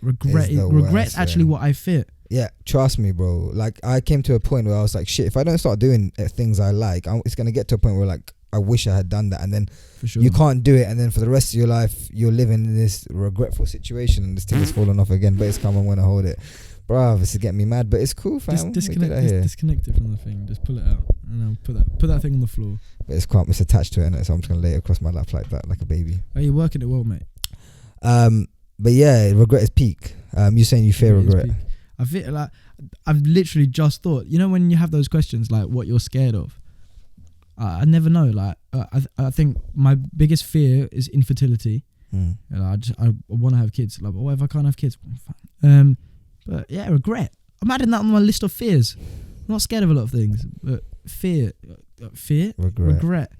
Regret's actually what I fear. Yeah, trust me, bro. Like I came to a point where I was like, shit, if I don't start doing things I like, it's going to get to a point where like, I wish I had done that, and then For sure. you can't do it, and then for the rest of your life you're living in this regretful situation, and this thing is falling off again, but it's come, I'm going to hold it. Bruv, this is getting me mad, but it's cool, fam. Disconnect it from the thing. Just pull it out, and I'll put that thing on the floor. But it's calm. It's attached to it, innit? So I'm just gonna lay it across my lap like that, like a baby. Oh, you're working it well, mate. But yeah, regret is peak. You're saying you fear regret. I feel like I've literally just thought. You know, when you have those questions like what you're scared of, I never know. Like I think my biggest fear is infertility. I want to have kids. Like, what if I can't have kids? But yeah, regret. I'm adding that on my list of fears. I'm not scared of a lot of things, but fear, regret,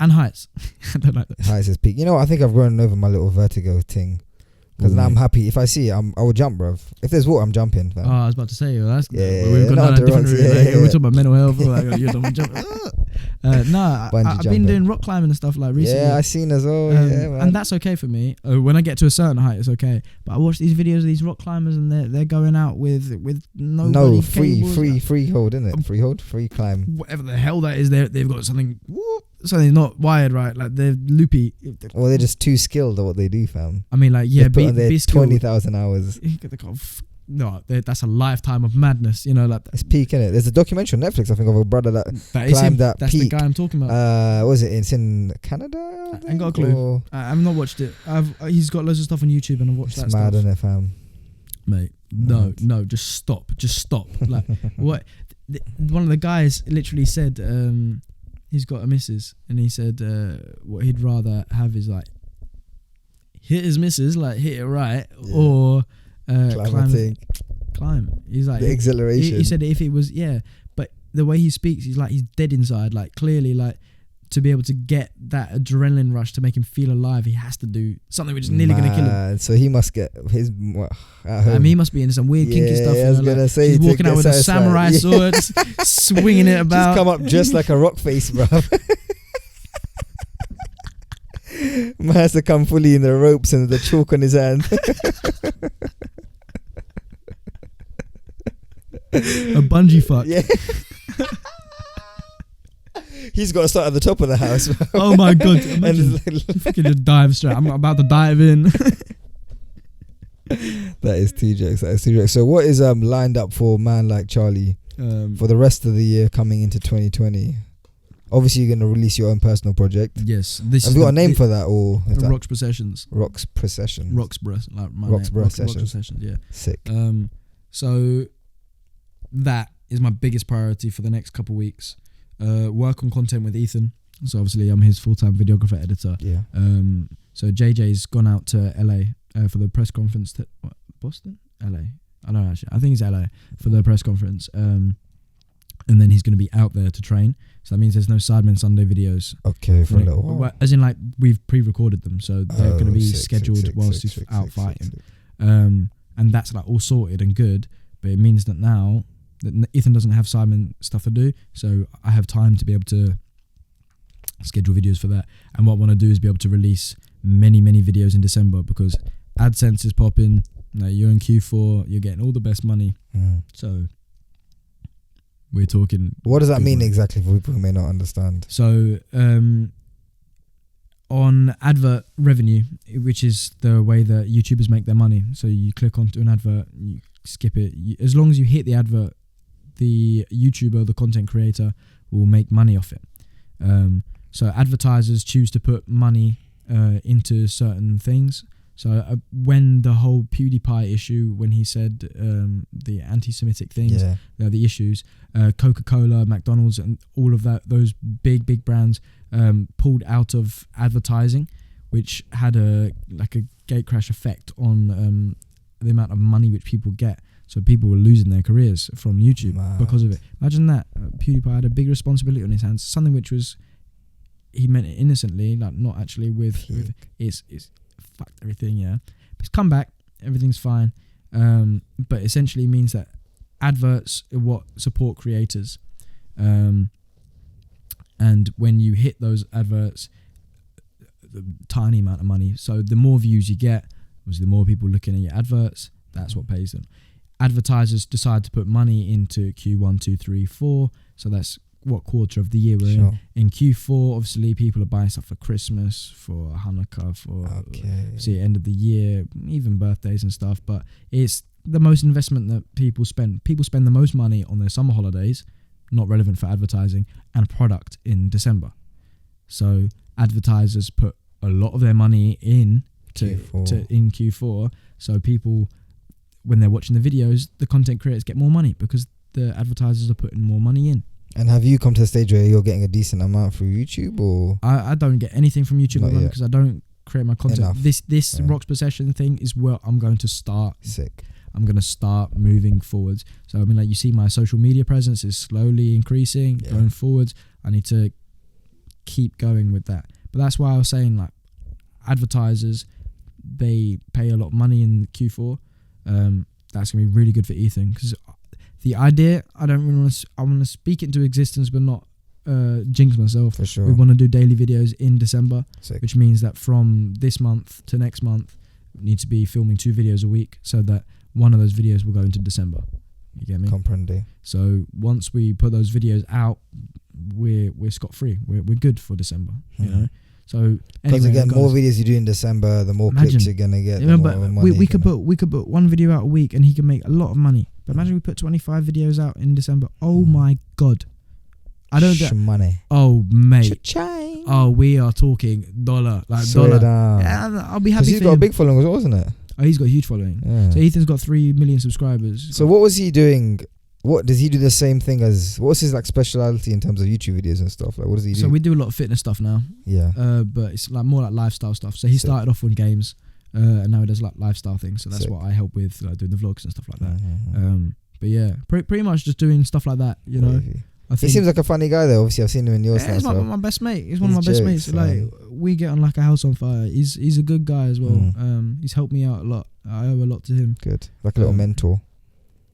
and heights. I don't like that. Heights is peak. You know what? I think I've grown over my little vertigo thing. Because now I'm happy. If I see it, I will jump, bruv. If there's water, I'm jumping. Fam. Oh, I was about to say, that's we've gone down a different route. We're talking about mental health. You're jumping. I've been doing rock climbing and stuff like recently. Yeah, I seen as well. Man. And that's okay for me. When I get to a certain height, it's okay. But I watch these videos of these rock climbers, and they're going out with no freehold, isn't it? Freehold, free climb. Whatever the hell that is, they've got something not wired right. Like they're loopy. Well, they're just too skilled at what they do, fam. I mean, like be 20,000 hours. No, that's a lifetime of madness. You know, like it's peak, innit? There's a documentary on Netflix, I think, of a brother that climbed that that's peak. The guy I'm talking about. Was it? It's in Canada. I ain't got a clue. I've not watched it. He's got loads of stuff on YouTube, and I've watched that stuff. It's mad, innit, fam? Mate, no, just stop. Like what? One of the guys literally said, he's got a missus, and he said what he'd rather have is like hit his missus, like hit it right, or climb. He's like the exhilaration. He said if it was but the way he speaks, he's like he's dead inside. Like clearly, like to be able to get that adrenaline rush to make him feel alive, he has to do something which is nearly going to kill him. So he must get his at home. He must be into some weird kinky stuff. I was gonna say he's walking out with a samurai sword, swinging it about. Just come up just like a rock face, bruv. Man has to come fully in the ropes and the chalk on his hand. A bungee fuck. Yeah. He's got to start at the top of the house. Oh my god! Imagine fucking just dive straight. I'm about to dive in. That is two jokes. So what is lined up for man like Charlie for the rest of the year coming into 2020? Obviously, you're going to release your own personal project. Yes. Have you got a name for that, or the ROXBURGH Sessions? ROXBURGH Sessions. ROXBURGH, like my ROXBURGH name. Sessions. Yeah. Sick. So that is my biggest priority for the next couple of weeks. Work on content with Ethan. So obviously, I'm his full-time videographer editor. Yeah. So JJ's gone out to LA for the press conference. Boston? LA? I don't know, actually. I think it's LA for the press conference. And then he's going to be out there to train. So that means there's no SIDEMEN Sunday videos. Okay, for a little while. As in, like, we've pre-recorded them. So they're going to be scheduled whilst he's out fighting. And that's, like, all sorted and good. But it means that now that Ethan doesn't have SIDEMEN stuff to do. So I have time to be able to schedule videos for that. And what I want to do is be able to release many, many videos in December, because AdSense is popping. You're in Q4. You're getting all the best money. So we're talking. What does that mean exactly for people who may not understand? So on advert revenue, which is the way that YouTubers make their money. So you click onto an advert, you skip it. As long as you hit the advert, the YouTuber, the content creator, will make money off it. So advertisers choose to put money into certain things. So when the whole PewDiePie issue, when he said the anti-Semitic things, the issues, Coca-Cola, McDonald's, and all of those big brands pulled out of advertising, which had a gate crash effect on the amount of money which people get. So people were losing their careers from YouTube because of it. Imagine that. PewDiePie had a big responsibility on his hands, something which was, he meant it innocently, like not actually with it's fucked everything, yeah. But it's come back, everything's fine. But essentially means that adverts are what support creators. And when you hit those adverts, the tiny amount of money. So the more views you get, the more people looking at your adverts, that's what pays them. Advertisers decide to put money into Q1, 2, 3, 4. So that's what quarter of the year we're in. In Q4, obviously, people are buying stuff for Christmas, for Hanukkah, for end of the year, even birthdays and stuff. But it's the most investment that people spend. People spend the most money on their summer holidays, not relevant for advertising, and product in December. So advertisers put a lot of their money in Q4. So people, when they're watching the videos, the content creators get more money because the advertisers are putting more money in. And have you come to a stage where you're getting a decent amount through YouTube, or? I don't get anything from YouTube because I don't create my content. Enough. This ROXBURGH session thing is where I'm going to start. Sick. I'm going to start moving forwards. So I mean, like, you see my social media presence is slowly increasing, going forwards. I need to keep going with that. But that's why I was saying, like, advertisers, they pay a lot of money in Q4. That's going to be really good for Ethan, because the idea, I don't really want to, I want to speak it into existence, but not jinx myself. For sure. We want to do daily videos in December, Sick. Which means that from this month to next month, we need to be filming 2 videos a week, so that one of those videos will go into December. You get me? Comprende. So once we put those videos out, we're scot-free. We're good for December, you know? So because anyway, again, more videos you do in December, the more clicks you're gonna get. Yeah, but we could put one video out a week, and he can make a lot of money. But imagine we put 25 videos out in December. Oh my god, I don't. Money. Oh mate. Cha-ching. Oh, we are talking dollar, like Swear dollar. down. Yeah, I'll be happy. He's got a big following, wasn't it? Oh, he's got a huge following. Yeah. So Ethan's got 3 million subscribers. So what was he doing? What does he do? The same thing as, what's his like speciality in terms of YouTube videos and stuff? Like, what does he do? So we do a lot of fitness stuff now. Yeah. But it's like more like lifestyle stuff. So he started off on games, and now he does like lifestyle things. So that's what I help with, like doing the vlogs and stuff like that. But yeah, pretty much just doing stuff like that. You know. I think he seems like a funny guy though. Obviously, I've seen him in your stuff. He's my best mate. He's one of my best mates. Like, we get on like a house on fire. He's a good guy as well. He's helped me out a lot. I owe a lot to him. Good, like a little mentor.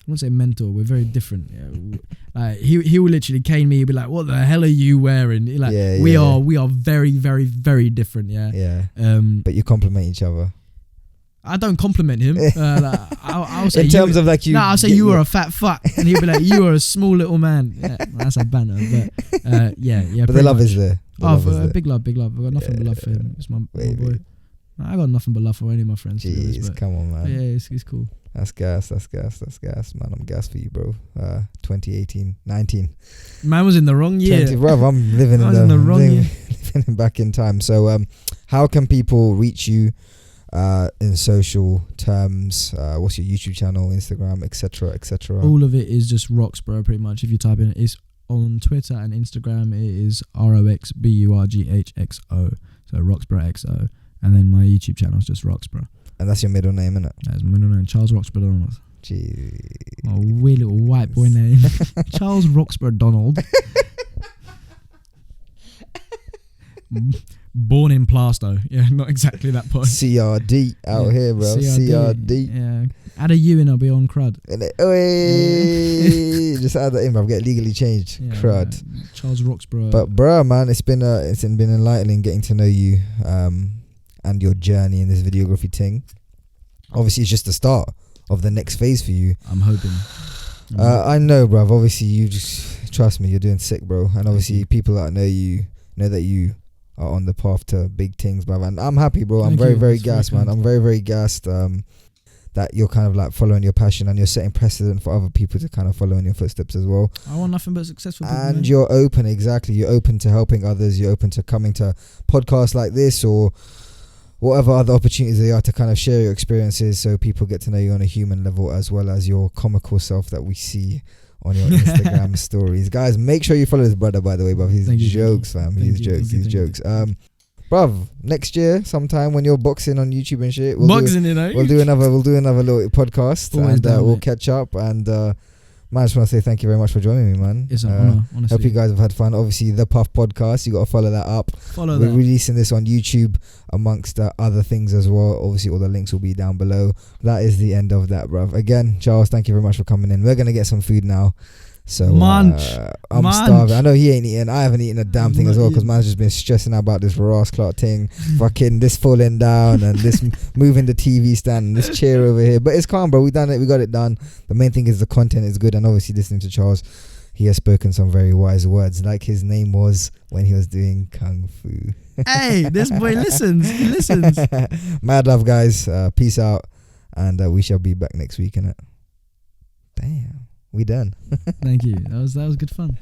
I won't say mentor. We're very different. Yeah. Like he will literally cane me. He'll be like, "What the hell are you wearing?" Like, we are very, very, very different. Yeah. Yeah. But you compliment each other. I don't compliment him. Like, I'll say in terms of like you. No, I'll say you are a fat fuck, and he'll be like, "You are a small little man." Yeah, that's a banner. But yeah. But the love is there. Big love. I've got nothing but love for him. It's my boy. I got nothing but love for any of my friends. Jeez, come on, man. Yeah, it's cool. That's gas, man. I'm gas for you, bro. 2018, 19. Man was in the wrong year. 20, bro, I'm living in the wrong year. Living back in time. So, how can people reach you in social terms? What's your YouTube channel, Instagram, etc., etc.? All of it is just ROXBURGH, pretty much. If you type in, it's on Twitter and Instagram. It is ROXBURGHXO. So ROXBURGH. And then my YouTube channel is just ROXBURGH. And that's your middle name, innit? That's my middle name, Charles Roxburgh Donald. Jeez. My weird little white boy name. Charles Roxburgh Donald. Born in Plaistow. Yeah, not exactly that point. CRD out here, bro. CRD. Yeah. Add a U in, I'll be on crud. Just add that in, bro. Get legally changed. Yeah, crud. Charles Roxburgh. But, bro, man, it's been enlightening getting to know you. And your journey in this videography thing. Obviously, it's just the start of the next phase for you. I'm hoping. I know, bruv. Obviously, you just trust me. You're doing sick, bro. And obviously, people that know you know that you are on the path to big things, bruv. And I'm happy, bro. I'm very gassed, man. I'm very gassed that you're kind of like following your passion and you're setting precedent for other people to kind of follow in your footsteps as well. I want nothing but successful people. And you're open, exactly. You're open to helping others. You're open to coming to podcasts like this or whatever other opportunities there are to kind of share your experiences, so people get to know you on a human level, as well as your comical self that we see on your Instagram stories. Guys, make sure you follow this brother, by the way, bruv. He's jokes, fam. He's jokes. Bruv, next year sometime when you're boxing on YouTube and shit, we'll do another little podcast. Always down, we'll mate. catch up. And man, I just want to say thank you very much for joining me, man. It's an honor, honestly. Hope you guys have had fun. Obviously, the Puff Podcast, you got to follow that up. We're releasing this on YouTube amongst other things as well. Obviously, all the links will be down below. That is the end of that, bruv. Again, Charles, thank you very much for coming in. We're going to get some food now. So I'm starving. I know he ain't eating. I haven't eaten a damn thing as well, because man's just been stressing out about this Ross Clark thing, fucking this falling down and this moving the TV stand and this chair over here. But it's calm, bro. We done it. We got it done. The main thing is the content is good, and obviously listening to Charles, he has spoken some very wise words, like his name was when he was doing Kung Fu. Hey, this boy listens. He listens. Mad love, guys. Peace out, and we shall be back next week, innit? Damn. We done. Thank you. That was good fun.